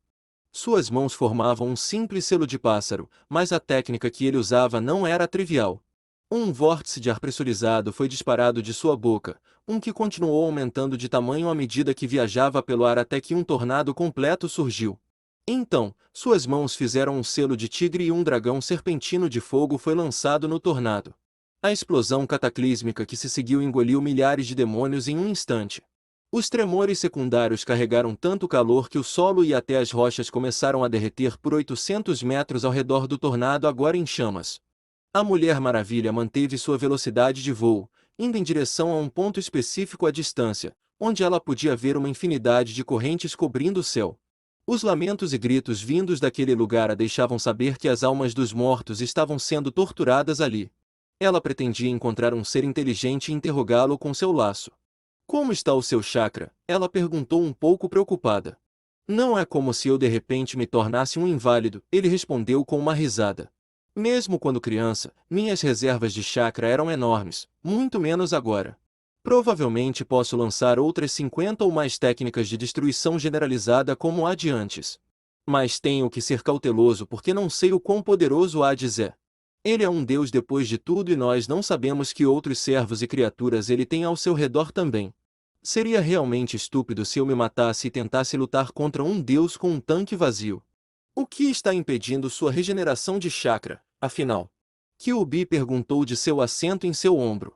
Suas mãos formavam um simples selo de pássaro, mas a técnica que ele usava não era trivial. Um vórtice de ar pressurizado foi disparado de sua boca, um que continuou aumentando de tamanho à medida que viajava pelo ar até que um tornado completo surgiu. Então, suas mãos fizeram um selo de tigre e um dragão serpentino de fogo foi lançado no tornado. A explosão cataclísmica que se seguiu engoliu milhares de demônios em um instante. Os tremores secundários carregaram tanto calor que o solo e até as rochas começaram a derreter por 800 metros ao redor do tornado agora em chamas. A Mulher Maravilha manteve sua velocidade de voo, indo em direção a um ponto específico à distância, onde ela podia ver uma infinidade de correntes cobrindo o céu. Os lamentos e gritos vindos daquele lugar a deixavam saber que as almas dos mortos estavam sendo torturadas ali. Ela pretendia encontrar um ser inteligente e interrogá-lo com seu laço. Como está o seu chakra? Ela perguntou um pouco preocupada. Não é como se eu de repente me tornasse um inválido, ele respondeu com uma risada. Mesmo quando criança, minhas reservas de chakra eram enormes, muito menos agora. Provavelmente posso lançar outras 50 ou mais técnicas de destruição generalizada como a de antes. Mas tenho que ser cauteloso porque não sei o quão poderoso Hades é. Ele é um deus depois de tudo e nós não sabemos que outros servos e criaturas ele tem ao seu redor também. Seria realmente estúpido se eu me matasse e tentasse lutar contra um deus com um tanque vazio. O que está impedindo sua regeneração de chakra, afinal? Kyuubi perguntou de seu assento em seu ombro.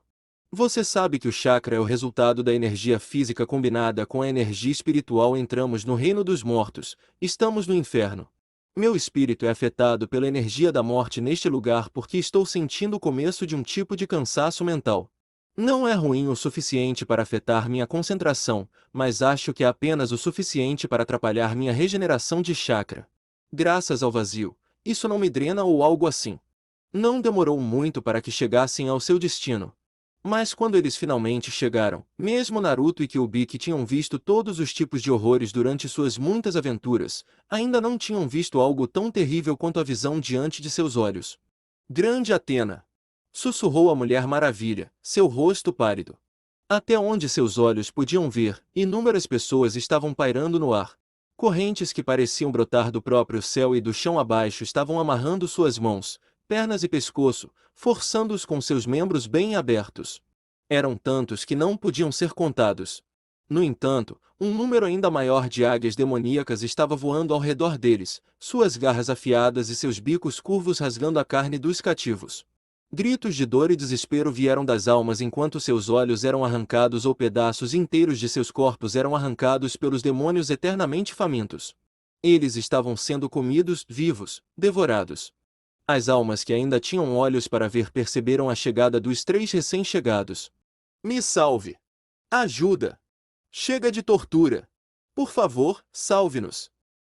Você sabe que o chakra é o resultado da energia física combinada com a energia espiritual. Entramos no reino dos mortos, estamos no inferno. Meu espírito é afetado pela energia da morte neste lugar porque estou sentindo o começo de um tipo de cansaço mental. Não é ruim o suficiente para afetar minha concentração, mas acho que é apenas o suficiente para atrapalhar minha regeneração de chakra. Graças ao vazio, isso não me drena ou algo assim. Não demorou muito para que chegassem ao seu destino. Mas quando eles finalmente chegaram, mesmo Naruto e Kyuubi, que tinham visto todos os tipos de horrores durante suas muitas aventuras, ainda não tinham visto algo tão terrível quanto a visão diante de seus olhos. Grande Atena! Sussurrou a Mulher Maravilha, seu rosto pálido. Até onde seus olhos podiam ver, inúmeras pessoas estavam pairando no ar. Correntes que pareciam brotar do próprio céu e do chão abaixo estavam amarrando suas mãos, pernas e pescoço, forçando-os com seus membros bem abertos. Eram tantos que não podiam ser contados. No entanto, um número ainda maior de águias demoníacas estava voando ao redor deles, suas garras afiadas e seus bicos curvos rasgando a carne dos cativos. Gritos de dor e desespero vieram das almas enquanto seus olhos eram arrancados ou pedaços inteiros de seus corpos eram arrancados pelos demônios eternamente famintos. Eles estavam sendo comidos, vivos, devorados. As almas que ainda tinham olhos para ver perceberam a chegada dos três recém-chegados. Me salve! Ajuda! Chega de tortura! Por favor, salve-nos!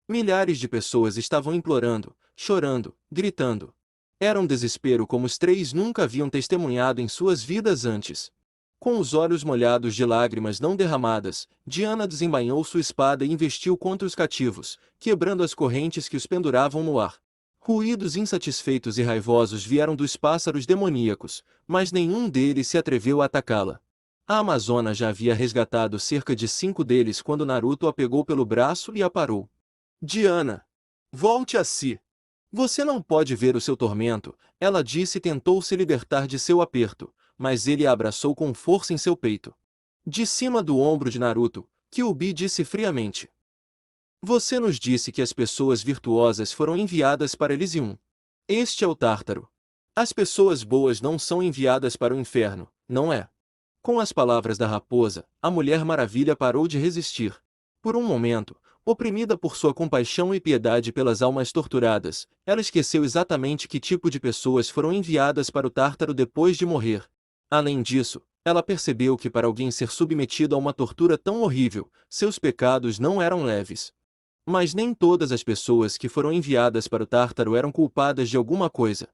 Milhares de pessoas estavam implorando, chorando, gritando. Era um desespero como os três nunca haviam testemunhado em suas vidas antes. Com os olhos molhados de lágrimas não derramadas, Diana desembainhou sua espada e investiu contra os cativos, quebrando as correntes que os penduravam no ar. Ruídos insatisfeitos e raivosos vieram dos pássaros demoníacos, mas nenhum deles se atreveu a atacá-la. A Amazona já havia resgatado cerca de 5 deles quando Naruto a pegou pelo braço e a parou. Diana! Volte a si! Você não pode ver o seu tormento, ela disse e tentou se libertar de seu aperto, mas ele a abraçou com força em seu peito. De cima do ombro de Naruto, Kyuubi disse friamente. Você nos disse que as pessoas virtuosas foram enviadas para Elysium. Este é o Tártaro. As pessoas boas não são enviadas para o inferno, não é? Com as palavras da raposa, a Mulher Maravilha parou de resistir. Por um momento, oprimida por sua compaixão e piedade pelas almas torturadas, ela esqueceu exatamente que tipo de pessoas foram enviadas para o Tártaro depois de morrer. Além disso, ela percebeu que para alguém ser submetido a uma tortura tão horrível, seus pecados não eram leves. Mas nem todas as pessoas que foram enviadas para o Tártaro eram culpadas de alguma coisa.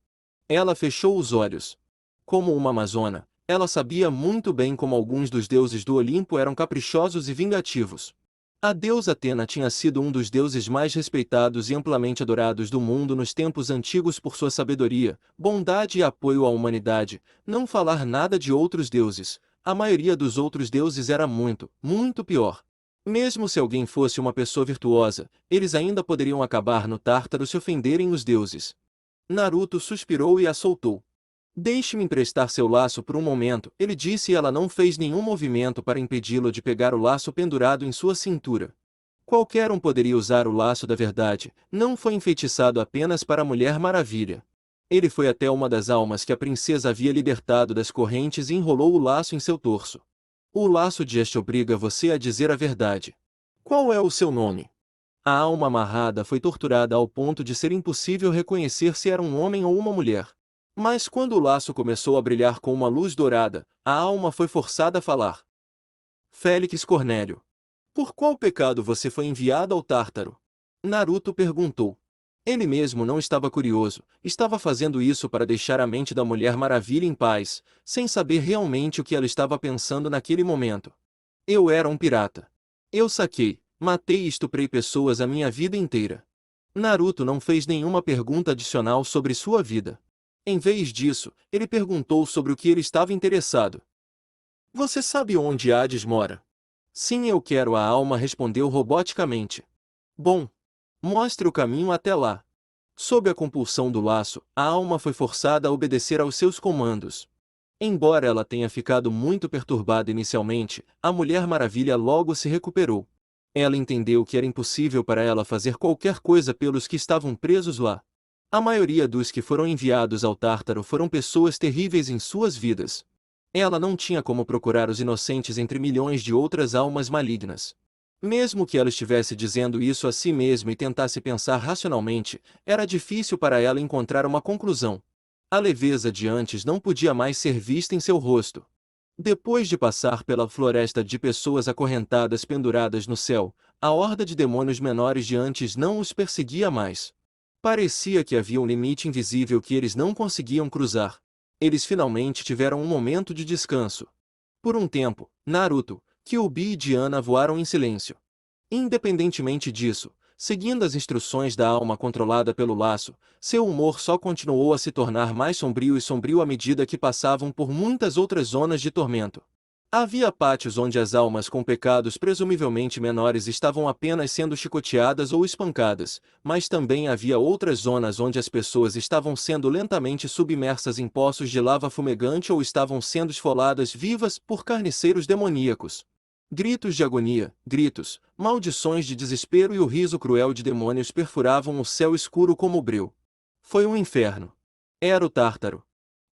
Ela fechou os olhos. Como uma amazona, ela sabia muito bem como alguns dos deuses do Olimpo eram caprichosos e vingativos. A deusa Atena tinha sido um dos deuses mais respeitados e amplamente adorados do mundo nos tempos antigos por sua sabedoria, bondade e apoio à humanidade, não falar nada de outros deuses. A maioria dos outros deuses era muito, muito pior. Mesmo se alguém fosse uma pessoa virtuosa, eles ainda poderiam acabar no Tártaro se ofenderem os deuses. Naruto suspirou e a soltou. Deixe-me emprestar seu laço por um momento, ele disse e ela não fez nenhum movimento para impedi-lo de pegar o laço pendurado em sua cintura. Qualquer um poderia usar o laço da verdade, não foi enfeitiçado apenas para a Mulher Maravilha. Ele foi até uma das almas que a princesa havia libertado das correntes e enrolou o laço em seu torso. O laço de este obriga você a dizer a verdade. Qual é o seu nome? A alma amarrada foi torturada ao ponto de ser impossível reconhecer se era um homem ou uma mulher. Mas quando o laço começou a brilhar com uma luz dourada, a alma foi forçada a falar. Félix Cornélio. Por qual pecado você foi enviado ao Tártaro? Naruto perguntou. Ele mesmo não estava curioso, estava fazendo isso para deixar a mente da Mulher Maravilha em paz, sem saber realmente o que ela estava pensando naquele momento. Eu era um pirata. Eu saquei, matei e estuprei pessoas a minha vida inteira. Naruto não fez nenhuma pergunta adicional sobre sua vida. Em vez disso, ele perguntou sobre o que ele estava interessado. Você sabe onde Hades mora? Sim, eu quero, a alma respondeu roboticamente. Bom, mostre o caminho até lá. Sob a compulsão do laço, a alma foi forçada a obedecer aos seus comandos. Embora ela tenha ficado muito perturbada inicialmente, a Mulher Maravilha logo se recuperou. Ela entendeu que era impossível para ela fazer qualquer coisa pelos que estavam presos lá. A maioria dos que foram enviados ao Tártaro foram pessoas terríveis em suas vidas. Ela não tinha como procurar os inocentes entre milhões de outras almas malignas. Mesmo que ela estivesse dizendo isso a si mesma e tentasse pensar racionalmente, era difícil para ela encontrar uma conclusão. A leveza de antes não podia mais ser vista em seu rosto. Depois de passar pela floresta de pessoas acorrentadas penduradas no céu, a horda de demônios menores de antes não os perseguia mais. Parecia que havia um limite invisível que eles não conseguiam cruzar. Eles finalmente tiveram um momento de descanso. Por um tempo, Naruto, Kyuubi e Diana voaram em silêncio. Independentemente disso, seguindo as instruções da alma controlada pelo laço, seu humor só continuou a se tornar mais sombrio e sombrio à medida que passavam por muitas outras zonas de tormento. Havia pátios onde as almas com pecados presumivelmente menores estavam apenas sendo chicoteadas ou espancadas, mas também havia outras zonas onde as pessoas estavam sendo lentamente submersas em poços de lava fumegante ou estavam sendo esfoladas vivas por carniceiros demoníacos. Gritos de agonia, gritos, maldições de desespero e o riso cruel de demônios perfuravam o céu escuro como breu. Foi um inferno. Era o Tártaro.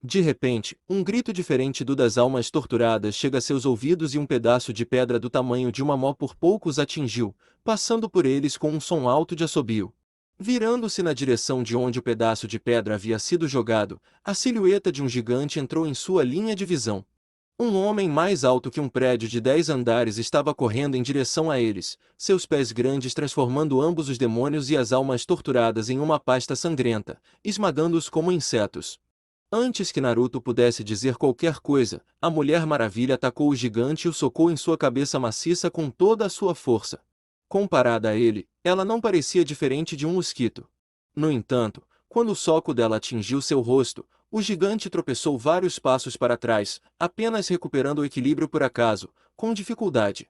De repente, um grito diferente do das almas torturadas chega a seus ouvidos e um pedaço de pedra do tamanho de uma mó por pouco os atingiu, passando por eles com um som alto de assobio. Virando-se na direção de onde o pedaço de pedra havia sido jogado, a silhueta de um gigante entrou em sua linha de visão. Um homem mais alto que um prédio de 10 andares estava correndo em direção a eles, seus pés grandes transformando ambos os demônios e as almas torturadas em uma pasta sangrenta, esmagando-os como insetos. Antes que Naruto pudesse dizer qualquer coisa, a Mulher Maravilha atacou o gigante e o socou em sua cabeça maciça com toda a sua força. Comparada a ele, ela não parecia diferente de um mosquito. No entanto, quando o soco dela atingiu seu rosto, o gigante tropeçou vários passos para trás, apenas recuperando o equilíbrio por acaso, com dificuldade.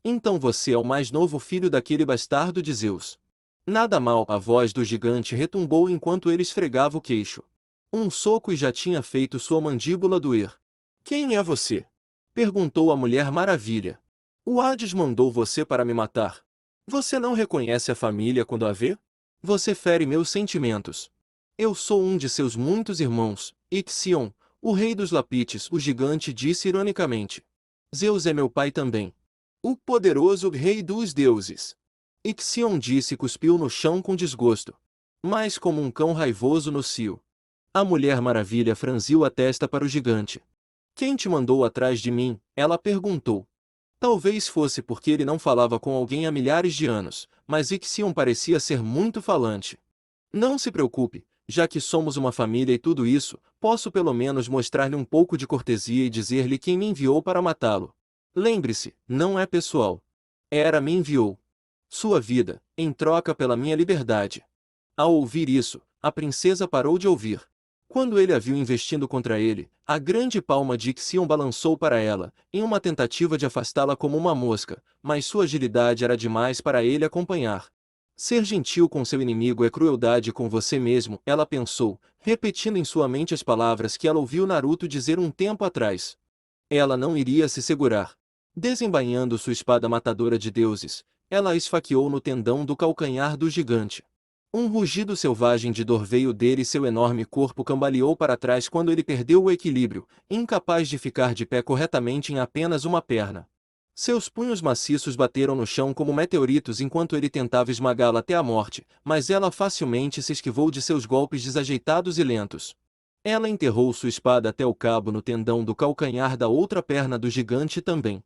Então você é o mais novo filho daquele bastardo de Zeus. Nada mal, a voz do gigante retumbou enquanto ele esfregava o queixo. Um soco e já tinha feito sua mandíbula doer. Quem é você? Perguntou a Mulher Maravilha. O Hades mandou você para me matar. Você não reconhece a família quando a vê? Você fere meus sentimentos. Eu sou um de seus muitos irmãos, Ixion, o rei dos Lapites, o gigante disse ironicamente. Zeus é meu pai também. O poderoso rei dos deuses. Ixion disse e cuspiu no chão com desgosto. Mas como um cão raivoso no cio. A Mulher Maravilha franziu a testa para o gigante. Quem te mandou atrás de mim? Ela perguntou. Talvez fosse porque ele não falava com alguém há milhares de anos, mas Ixion parecia ser muito falante. Não se preocupe, já que somos uma família e tudo isso, posso pelo menos mostrar-lhe um pouco de cortesia e dizer-lhe quem me enviou para matá-lo. Lembre-se, não é pessoal. Hera me enviou. Sua vida, em troca pela minha liberdade. Ao ouvir isso, a princesa parou de ouvir. Quando ele a viu investindo contra ele, a grande palma de Ixion balançou para ela, em uma tentativa de afastá-la como uma mosca, mas sua agilidade era demais para ele acompanhar. Ser gentil com seu inimigo é crueldade com você mesmo, ela pensou, repetindo em sua mente as palavras que ela ouviu Naruto dizer um tempo atrás. Ela não iria se segurar. Desembainhando sua espada matadora de deuses, ela a esfaqueou no tendão do calcanhar do gigante. Um rugido selvagem de dor veio dele e seu enorme corpo cambaleou para trás quando ele perdeu o equilíbrio, incapaz de ficar de pé corretamente em apenas uma perna. Seus punhos maciços bateram no chão como meteoritos enquanto ele tentava esmagá-la até a morte, mas ela facilmente se esquivou de seus golpes desajeitados e lentos. Ela enterrou sua espada até o cabo no tendão do calcanhar da outra perna do gigante também.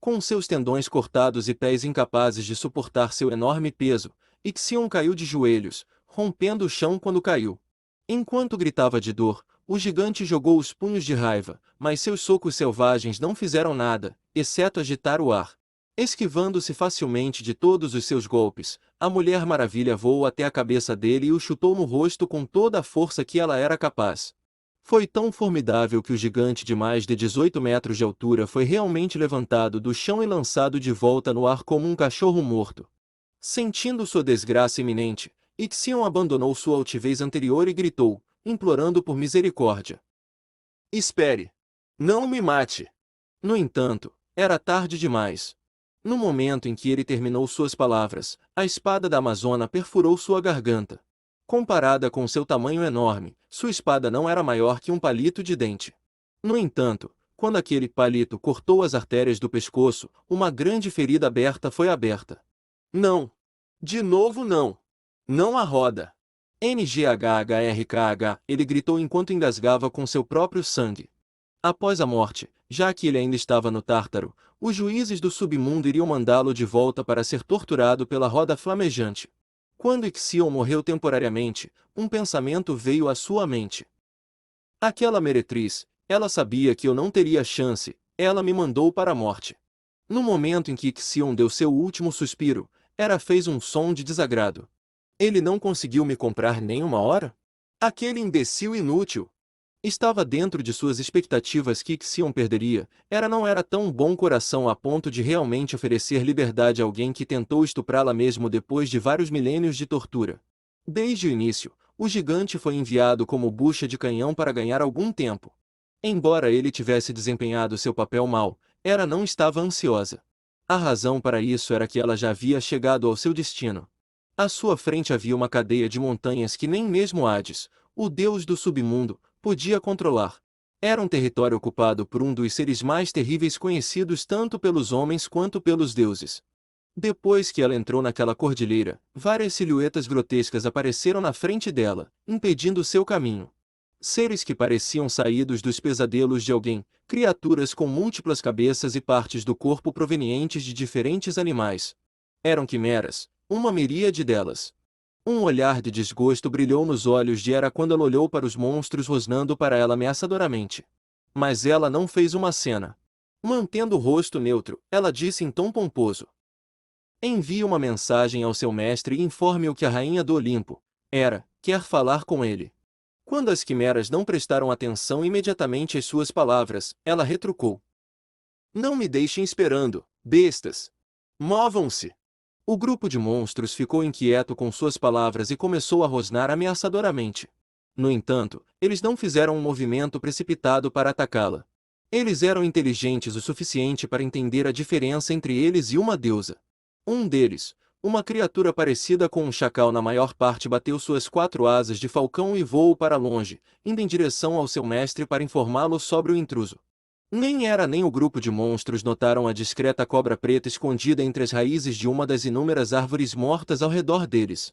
Com seus tendões cortados e pés incapazes de suportar seu enorme peso, Ixion caiu de joelhos, rompendo o chão quando caiu. Enquanto gritava de dor, o gigante jogou os punhos de raiva, mas seus socos selvagens não fizeram nada, exceto agitar o ar. Esquivando-se facilmente de todos os seus golpes, a Mulher Maravilha voou até a cabeça dele e o chutou no rosto com toda a força que ela era capaz. Foi tão formidável que o gigante de mais de 18 metros de altura foi realmente levantado do chão e lançado de volta no ar como um cachorro morto. Sentindo sua desgraça iminente, Ixion abandonou sua altivez anterior e gritou, implorando por misericórdia. Espere! Não me mate! No entanto, era tarde demais. No momento em que ele terminou suas palavras, a espada da Amazona perfurou sua garganta. Comparada com seu tamanho enorme, sua espada não era maior que um palito de dente. No entanto, Quando aquele palito cortou as artérias do pescoço, uma grande ferida aberta foi aberta. Não! De novo não! Não a roda! NGHHRKH, ele gritou enquanto engasgava com seu próprio sangue. Após a morte, já que ele ainda estava no Tártaro, os juízes do submundo iriam mandá-lo de volta para ser torturado pela roda flamejante. Quando Ixion morreu temporariamente, um pensamento veio à sua mente. Aquela meretriz, ela sabia que eu não teria chance, ela me mandou para a morte. No momento em que Ixion deu seu último suspiro, Hera fez um som de desagrado. Ele não conseguiu me comprar nem uma hora? Aquele imbecil inútil! Estava dentro de suas expectativas que Ixion perderia. Hera não era tão bom coração a ponto de realmente oferecer liberdade a alguém que tentou estuprá-la mesmo depois de vários milênios de tortura. Desde o início, o gigante foi enviado como bucha de canhão para ganhar algum tempo. Embora ele tivesse desempenhado seu papel mal, Hera não estava ansiosa. A razão para isso era que ela já havia chegado ao seu destino. À sua frente havia uma cadeia de montanhas que nem mesmo Hades, o deus do submundo, podia controlar. Era um território ocupado por um dos seres mais terríveis conhecidos tanto pelos homens quanto pelos deuses. Depois que ela entrou naquela cordilheira, várias silhuetas grotescas apareceram na frente dela, impedindo seu caminho. Seres que pareciam saídos dos pesadelos de alguém, criaturas com múltiplas cabeças e partes do corpo provenientes de diferentes animais. Eram quimeras, uma miríade delas. Um olhar de desgosto brilhou nos olhos de Hera quando ela olhou para os monstros rosnando para ela ameaçadoramente. Mas ela não fez uma cena. Mantendo o rosto neutro, ela disse em tom pomposo: envie uma mensagem ao seu mestre e informe-o que a rainha do Olimpo, Hera, quer falar com ele. Quando as quimeras não prestaram atenção imediatamente às suas palavras, ela retrucou: não me deixem esperando, bestas! Movam-se! O grupo de monstros ficou inquieto com suas palavras e começou a rosnar ameaçadoramente. No entanto, eles não fizeram um movimento precipitado para atacá-la. Eles eram inteligentes o suficiente para entender a diferença entre eles e uma deusa. Um deles, uma criatura parecida com um chacal na maior parte, bateu suas 4 asas de falcão e voou para longe, indo em direção ao seu mestre para informá-lo sobre o intruso. Nem Hera nem o grupo de monstros notaram a discreta cobra preta escondida entre as raízes de uma das inúmeras árvores mortas ao redor deles.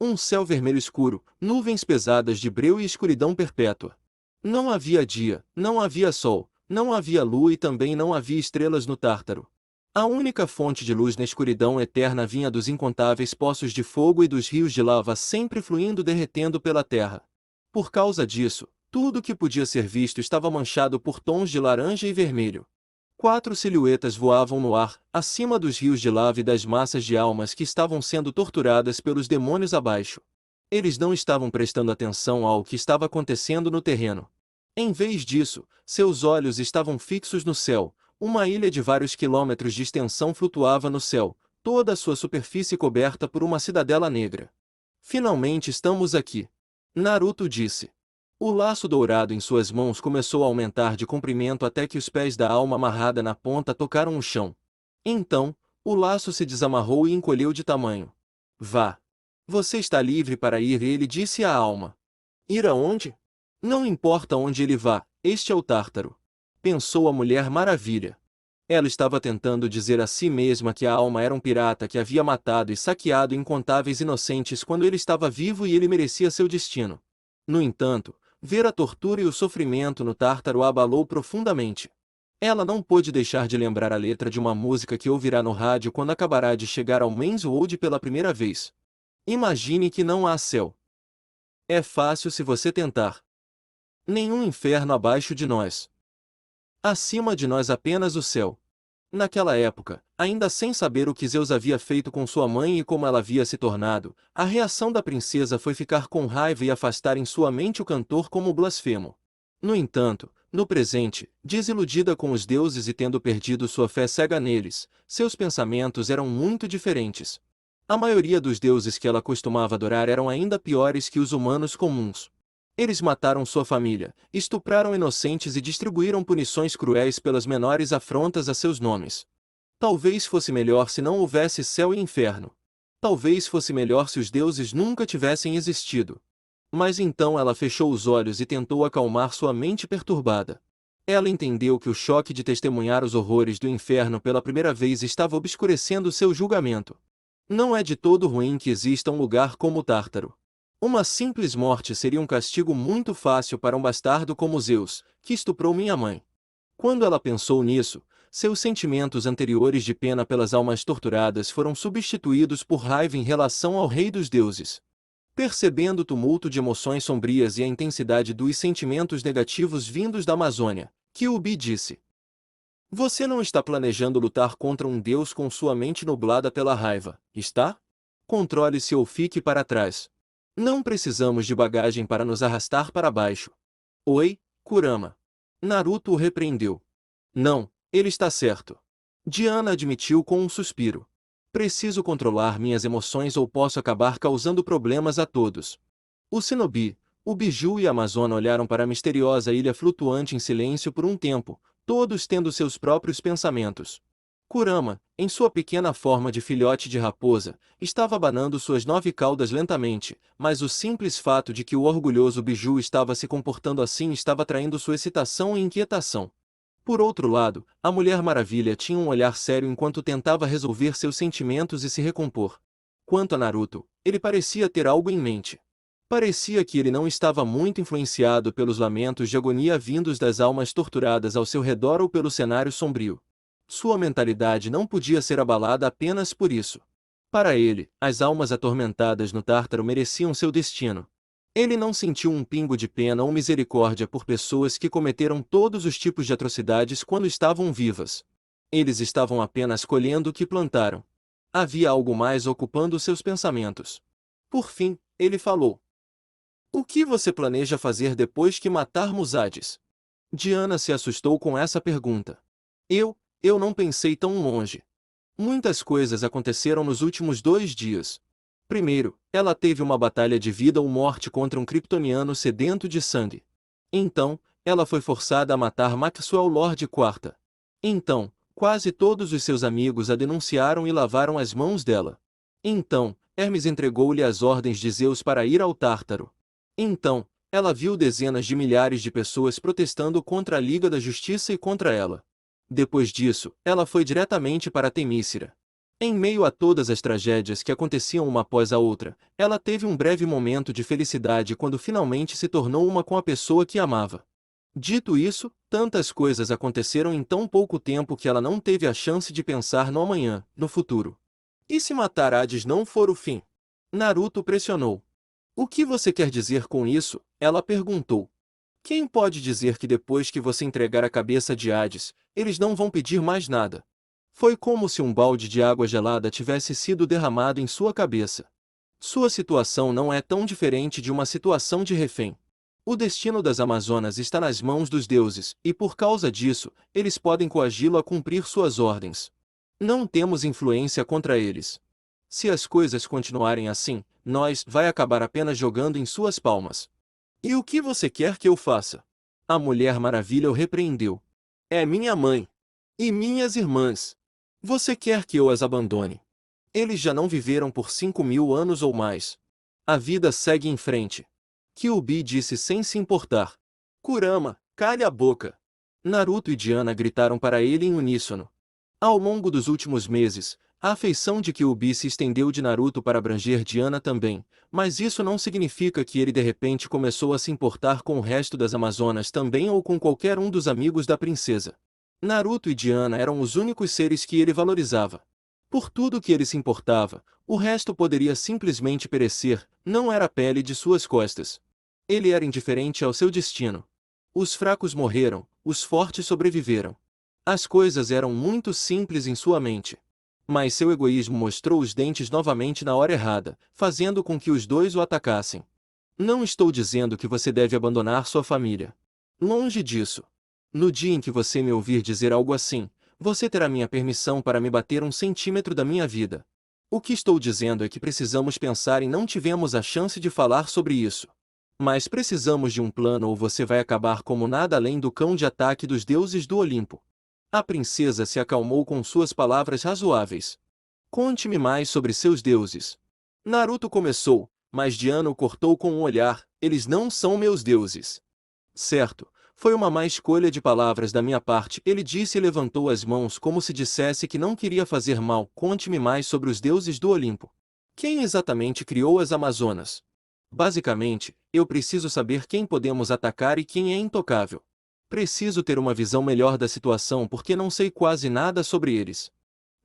Um céu vermelho escuro, nuvens pesadas de breu e escuridão perpétua. Não havia dia, não havia sol, não havia lua e também não havia estrelas no Tártaro. A única fonte de luz na escuridão eterna vinha dos incontáveis poços de fogo e dos rios de lava sempre fluindo derretendo pela terra. Por causa disso, tudo que podia ser visto estava manchado por tons de laranja e vermelho. 4 silhuetas voavam no ar, acima dos rios de lava e das massas de almas que estavam sendo torturadas pelos demônios abaixo. Eles não estavam prestando atenção ao que estava acontecendo no terreno. Em vez disso, seus olhos estavam fixos no céu. Uma ilha de vários quilômetros de extensão flutuava no céu, toda a sua superfície coberta por uma cidadela negra. Finalmente estamos aqui. Naruto disse. O laço dourado em suas mãos começou a aumentar de comprimento até que os pés da alma amarrada na ponta tocaram o chão. Então, o laço se desamarrou e encolheu de tamanho. Vá. Você está livre para ir, ele disse à alma. Ir aonde? Não importa onde ele vá, este é o Tártaro. Pensou a Mulher Maravilha. Ela estava tentando dizer a si mesma que a alma era um pirata que havia matado e saqueado incontáveis inocentes quando ele estava vivo e ele merecia seu destino. No entanto, ver a tortura e o sofrimento no Tártaro a abalou profundamente. Ela não pôde deixar de lembrar a letra de uma música que ouvirá no rádio quando acabará de chegar ao Man's-World pela primeira vez. Imagine que não há céu. É fácil se você tentar. Nenhum inferno abaixo de nós. Acima de nós apenas o céu. Naquela época, ainda sem saber o que Zeus havia feito com sua mãe e como ela havia se tornado, a reação da princesa foi ficar com raiva e afastar em sua mente o cantor como blasfemo. No entanto, no presente, desiludida com os deuses e tendo perdido sua fé cega neles, seus pensamentos eram muito diferentes. A maioria dos deuses que ela costumava adorar eram ainda piores que os humanos comuns. Eles mataram sua família, estupraram inocentes e distribuíram punições cruéis pelas menores afrontas a seus nomes. Talvez fosse melhor se não houvesse céu e inferno. Talvez fosse melhor se os deuses nunca tivessem existido. Mas então ela fechou os olhos e tentou acalmar sua mente perturbada. Ela entendeu que o choque de testemunhar os horrores do inferno pela primeira vez estava obscurecendo seu julgamento. Não é de todo ruim que exista um lugar como o Tártaro. Uma simples morte seria um castigo muito fácil para um bastardo como Zeus, que estuprou minha mãe. Quando ela pensou nisso, seus sentimentos anteriores de pena pelas almas torturadas foram substituídos por raiva em relação ao rei dos deuses. Percebendo o tumulto de emoções sombrias e a intensidade dos sentimentos negativos vindos da Amazônia, Kyuubi disse: Você não está planejando lutar contra um deus com sua mente nublada pela raiva, está? Controle-se ou fique para trás. Não precisamos de bagagem para nos arrastar para baixo. Oi, Kurama. Naruto o repreendeu. Não, ele está certo. Diana admitiu com um suspiro. Preciso controlar minhas emoções ou posso acabar causando problemas a todos. O Shinobi, o Biju e a Amazona olharam para a misteriosa ilha flutuante em silêncio por um tempo, todos tendo seus próprios pensamentos. Kurama, em sua pequena forma de filhote de raposa, estava abanando suas 9 caudas lentamente, mas o simples fato de que o orgulhoso Biju estava se comportando assim estava atraindo sua excitação e inquietação. Por outro lado, a Mulher Maravilha tinha um olhar sério enquanto tentava resolver seus sentimentos e se recompor. Quanto a Naruto, ele parecia ter algo em mente. Parecia que ele não estava muito influenciado pelos lamentos de agonia vindos das almas torturadas ao seu redor ou pelo cenário sombrio. Sua mentalidade não podia ser abalada apenas por isso. Para ele, as almas atormentadas no Tártaro mereciam seu destino. Ele não sentiu um pingo de pena ou misericórdia por pessoas que cometeram todos os tipos de atrocidades quando estavam vivas. Eles estavam apenas colhendo o que plantaram. Havia algo mais ocupando seus pensamentos. Por fim, ele falou: O que você planeja fazer depois que matarmos Hades? Diana se assustou com essa pergunta. Eu não pensei tão longe. Muitas coisas aconteceram nos últimos 2 dias. Primeiro, ela teve uma batalha de vida ou morte contra um kryptoniano sedento de sangue. Então, ela foi forçada a matar Maxwell Lord IV. Então, quase todos os seus amigos a denunciaram e lavaram as mãos dela. Então, Hermes entregou-lhe as ordens de Zeus para ir ao Tártaro. Então, ela viu dezenas de milhares de pessoas protestando contra a Liga da Justiça e contra ela. Depois disso, ela foi diretamente para Temícera. Em meio a todas as tragédias que aconteciam uma após a outra, ela teve um breve momento de felicidade quando finalmente se tornou uma com a pessoa que amava. Dito isso, tantas coisas aconteceram em tão pouco tempo que ela não teve a chance de pensar no amanhã, no futuro. E se matar Hades não for o fim? Naruto pressionou. O que você quer dizer com isso? Ela perguntou. Quem pode dizer que depois que você entregar a cabeça de Hades, eles não vão pedir mais nada? Foi como se um balde de água gelada tivesse sido derramado em sua cabeça. Sua situação não é tão diferente de uma situação de refém. O destino das Amazonas está nas mãos dos deuses, e por causa disso, eles podem coagi-lo a cumprir suas ordens. Não temos influência contra eles. Se as coisas continuarem assim, nós vai acabar apenas jogando em suas palmas. E o que você quer que eu faça? A Mulher Maravilha o repreendeu. É minha mãe. E minhas irmãs. Você quer que eu as abandone? Eles já não viveram por 5.000 anos ou mais. A vida segue em frente. Kyuubi disse sem se importar. Kurama, cale a boca. Naruto e Diana gritaram para ele em uníssono. Ao longo dos últimos meses, a afeição de Kyuubi se estendeu de Naruto para abranger Diana também, mas isso não significa que ele de repente começou a se importar com o resto das Amazonas também ou com qualquer um dos amigos da princesa. Naruto e Diana eram os únicos seres que ele valorizava. Por tudo que ele se importava, o resto poderia simplesmente perecer, não era a pele de suas costas. Ele era indiferente ao seu destino. Os fracos morreram, os fortes sobreviveram. As coisas eram muito simples em sua mente. Mas seu egoísmo mostrou os dentes novamente na hora errada, fazendo com que os dois o atacassem. Não estou dizendo que você deve abandonar sua família. Longe disso. No dia em que você me ouvir dizer algo assim, você terá minha permissão para me bater 1 centímetro da minha vida. O que estou dizendo é que precisamos pensar e não tivemos a chance de falar sobre isso. Mas precisamos de um plano ou você vai acabar como nada além do cão de ataque dos deuses do Olimpo. A princesa se acalmou com suas palavras razoáveis. Conte-me mais sobre seus deuses. Naruto começou, mas Diana o cortou com um olhar, eles não são meus deuses. Certo, Foi uma má escolha de palavras da minha parte, ele disse e levantou as mãos como se dissesse que não queria fazer mal. Conte-me mais sobre os deuses do Olimpo. Quem exatamente criou as Amazonas? Basicamente, eu preciso saber quem podemos atacar e quem é intocável. Preciso ter uma visão melhor da situação porque não sei quase nada sobre eles.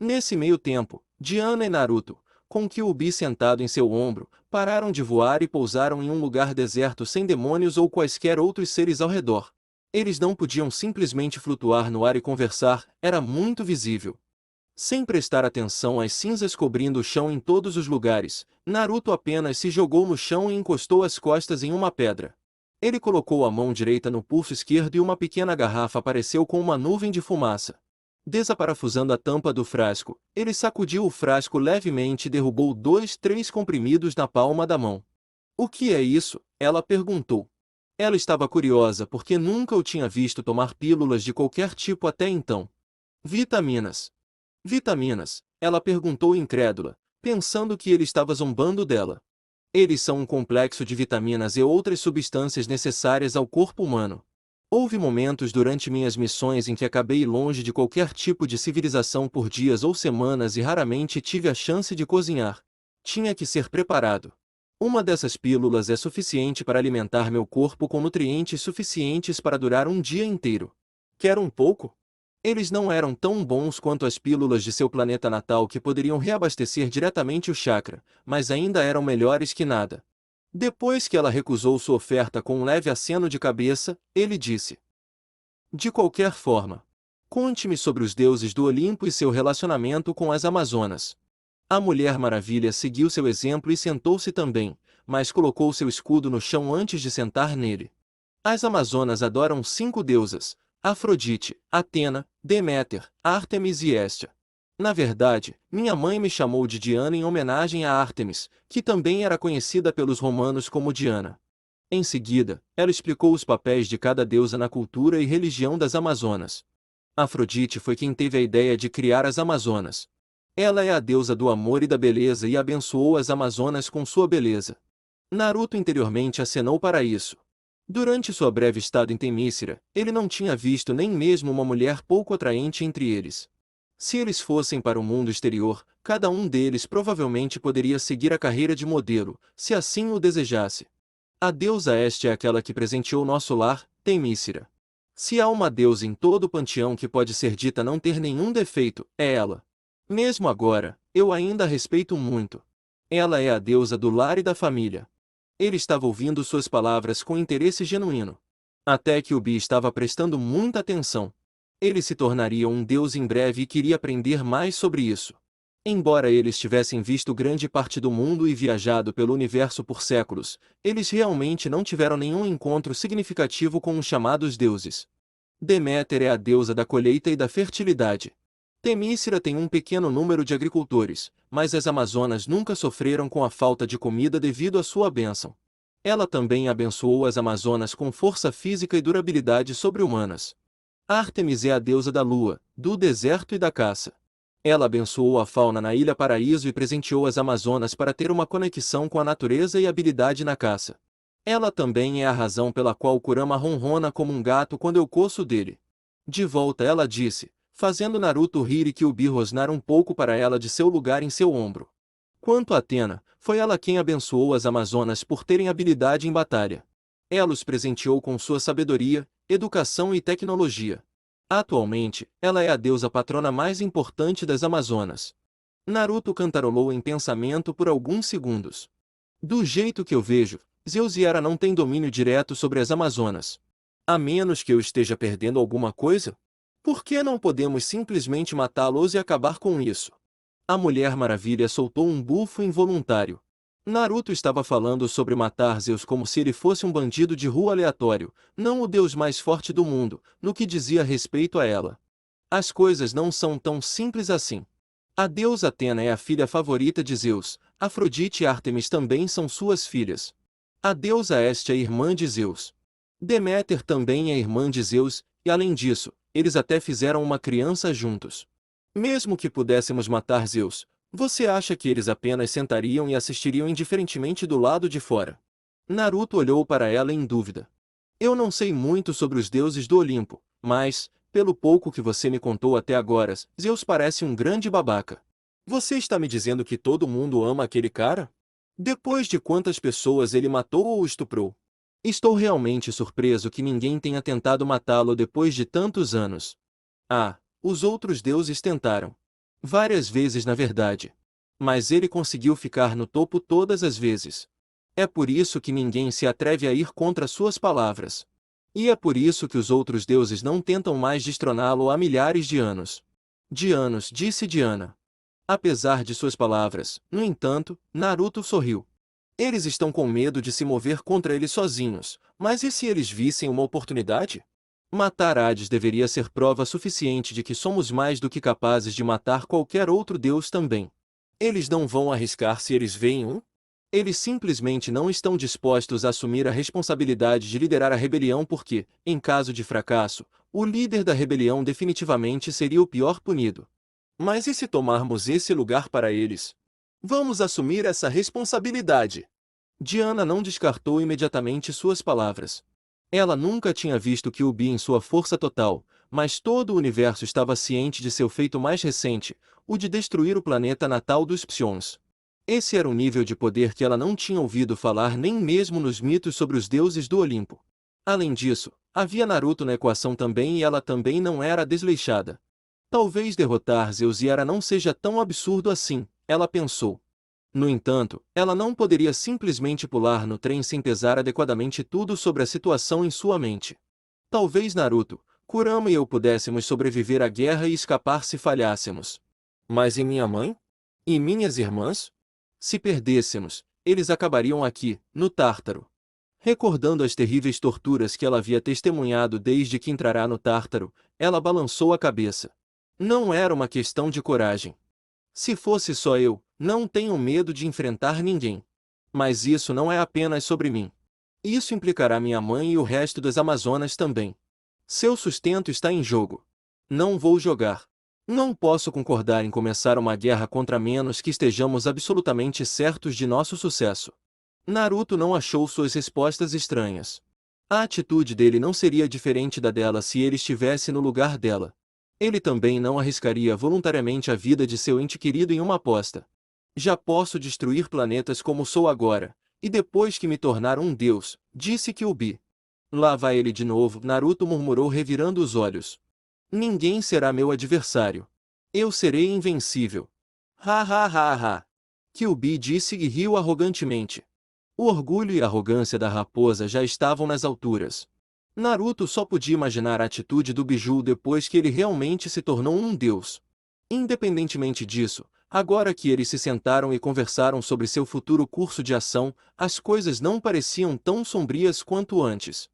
Nesse meio tempo, Diana e Naruto, com Kyuubi sentado em seu ombro, pararam de voar e pousaram em um lugar deserto sem demônios ou quaisquer outros seres ao redor. Eles não podiam simplesmente flutuar no ar e conversar, era muito visível. Sem prestar atenção às cinzas cobrindo o chão em todos os lugares, Naruto apenas se jogou no chão e encostou as costas em uma pedra. Ele colocou a mão direita no pulso esquerdo e uma pequena garrafa apareceu com uma nuvem de fumaça. Desaparafusando a tampa do frasco, ele sacudiu o frasco levemente e derrubou 2, 3 comprimidos na palma da mão. O que é isso? Ela perguntou. Ela estava curiosa porque nunca o tinha visto tomar pílulas de qualquer tipo até então. Vitaminas. Vitaminas? Ela perguntou incrédula, pensando que ele estava zombando dela. Eles são um complexo de vitaminas e outras substâncias necessárias ao corpo humano. Houve momentos durante minhas missões em que acabei longe de qualquer tipo de civilização por dias ou semanas e raramente tive a chance de cozinhar. Tinha que ser preparado. Uma dessas pílulas é suficiente para alimentar meu corpo com nutrientes suficientes para durar um dia inteiro. Quer um pouco? Eles não eram tão bons quanto as pílulas de seu planeta natal que poderiam reabastecer diretamente o chakra, mas ainda eram melhores que nada. Depois que ela recusou sua oferta com um leve aceno de cabeça, ele disse: de qualquer forma, conte-me sobre os deuses do Olimpo e seu relacionamento com as Amazonas. A Mulher Maravilha seguiu seu exemplo e sentou-se também, mas colocou seu escudo no chão antes de sentar nele. As Amazonas adoram 5 deusas: Afrodite, Atena, Deméter, Ártemis e Hestia. Na verdade, minha mãe me chamou de Diana em homenagem a Ártemis, que também era conhecida pelos romanos como Diana. Em seguida, ela explicou os papéis de cada deusa na cultura e religião das Amazonas. Afrodite foi quem teve a ideia de criar as Amazonas. Ela é a deusa do amor e da beleza e abençoou as Amazonas com sua beleza. Naruto interiormente acenou para isso. Durante sua breve estado em Temícera, ele não tinha visto nem mesmo uma mulher pouco atraente entre eles. Se eles fossem para o mundo exterior, cada um deles provavelmente poderia seguir a carreira de modelo, se assim o desejasse. A deusa Este é aquela que presenteou nosso lar, Temícera. Se há uma deusa em todo o panteão que pode ser dita não ter nenhum defeito, é ela. Mesmo agora, eu ainda a respeito muito. Ela é a deusa do lar e da família. Ele estava ouvindo suas palavras com interesse genuíno. Até que o Bi estava prestando muita atenção. Ele se tornaria um deus em breve e queria aprender mais sobre isso. Embora eles tivessem visto grande parte do mundo e viajado pelo universo por séculos, eles realmente não tiveram nenhum encontro significativo com os chamados deuses. Deméter é a deusa da colheita e da fertilidade. Temícera tem um pequeno número de agricultores, mas as Amazonas nunca sofreram com a falta de comida devido à sua bênção. Ela também abençoou as Amazonas com força física e durabilidade sobre-humanas. Ártemis é a deusa da lua, do deserto e da caça. Ela abençoou a fauna na Ilha Paraíso e presenteou as Amazonas para ter uma conexão com a natureza e habilidade na caça. Ela também é a razão pela qual Kurama ronrona como um gato quando eu coço dele. De volta ela disse, fazendo Naruto rir e Kyuubi rosnar um pouco para ela de seu lugar em seu ombro. Quanto a Atena, foi ela quem abençoou as Amazonas por terem habilidade em batalha. Ela os presenteou com sua sabedoria, educação e tecnologia. Atualmente, ela é a deusa patrona mais importante das Amazonas. Naruto cantarolou em pensamento por alguns segundos. Do jeito que eu vejo, Zeus e Hera não têm domínio direto sobre as Amazonas. A menos que eu esteja perdendo alguma coisa? Por que não podemos simplesmente matá-los e acabar com isso? A Mulher Maravilha soltou um bufo involuntário. Naruto estava falando sobre matar Zeus como se ele fosse um bandido de rua aleatório, não o deus mais forte do mundo, no que dizia respeito a ela. As coisas não são tão simples assim. A deusa Atena é a filha favorita de Zeus, Afrodite e Ártemis também são suas filhas. A deusa Hestia é irmã de Zeus. Deméter também é irmã de Zeus, e além disso, eles até fizeram uma criança juntos. Mesmo que pudéssemos matar Zeus, você acha que eles apenas sentariam e assistiriam indiferentemente do lado de fora? Naruto olhou para ela em dúvida. Eu não sei muito sobre os deuses do Olimpo, mas, pelo pouco que você me contou até agora, Zeus parece um grande babaca. Você está me dizendo que todo mundo ama aquele cara? Depois de quantas pessoas ele matou ou estuprou? Estou realmente surpreso que ninguém tenha tentado matá-lo depois de tantos anos. Ah, os outros deuses tentaram. Várias vezes, na verdade. Mas ele conseguiu ficar no topo todas as vezes. É por isso que ninguém se atreve a ir contra suas palavras. E é por isso que os outros deuses não tentam mais destroná-lo há milhares de anos. De anos, disse Diana. Apesar de suas palavras, no entanto, Naruto sorriu. Eles estão com medo de se mover contra ele sozinhos, mas e se eles vissem uma oportunidade? Matar Hades deveria ser prova suficiente de que somos mais do que capazes de matar qualquer outro deus também. Eles não vão arriscar se eles veem um? Eles simplesmente não estão dispostos a assumir a responsabilidade de liderar a rebelião porque, em caso de fracasso, o líder da rebelião definitivamente seria o pior punido. Mas e se tomarmos esse lugar para eles? Vamos assumir essa responsabilidade. Diana não descartou imediatamente suas palavras. Ela nunca tinha visto Kyuubi em sua força total, mas todo o universo estava ciente de seu feito mais recente, o de destruir o planeta natal dos Psions. Esse era um nível de poder que ela não tinha ouvido falar nem mesmo nos mitos sobre os deuses do Olimpo. Além disso, havia Naruto na equação também e ela também não era desleixada. Talvez derrotar Zeus e Hera não seja tão absurdo assim, ela pensou. No entanto, ela não poderia simplesmente pular no trem sem pesar adequadamente tudo sobre a situação em sua mente. Talvez Naruto, Kurama e eu pudéssemos sobreviver à guerra e escapar se falhássemos. Mas e minha mãe? E minhas irmãs? Se perdêssemos, eles acabariam aqui, no Tártaro. Recordando as terríveis torturas que ela havia testemunhado desde que entrará no Tártaro, ela balançou a cabeça. Não era uma questão de coragem. Se fosse só eu, não tenho medo de enfrentar ninguém. Mas isso não é apenas sobre mim. Isso implicará minha mãe e o resto das Amazonas também. Seu sustento está em jogo. Não vou jogar. Não posso concordar em começar uma guerra contra menos que estejamos absolutamente certos de nosso sucesso. Naruto não achou suas respostas estranhas. A atitude dele não seria diferente da dela se ele estivesse no lugar dela. Ele também não arriscaria voluntariamente a vida de seu ente querido em uma aposta. Já posso destruir planetas como sou agora, e depois que me tornar um deus, disse Kyuubi. Lá vai ele de novo, Naruto murmurou revirando os olhos. Ninguém será meu adversário. Eu serei invencível. Ha ha ha ha. Kyuubi disse e riu arrogantemente. O orgulho e a arrogância da raposa já estavam nas alturas. Naruto só podia imaginar a atitude do Biju depois que ele realmente se tornou um deus. Independentemente disso, agora que eles se sentaram e conversaram sobre seu futuro curso de ação, as coisas não pareciam tão sombrias quanto antes.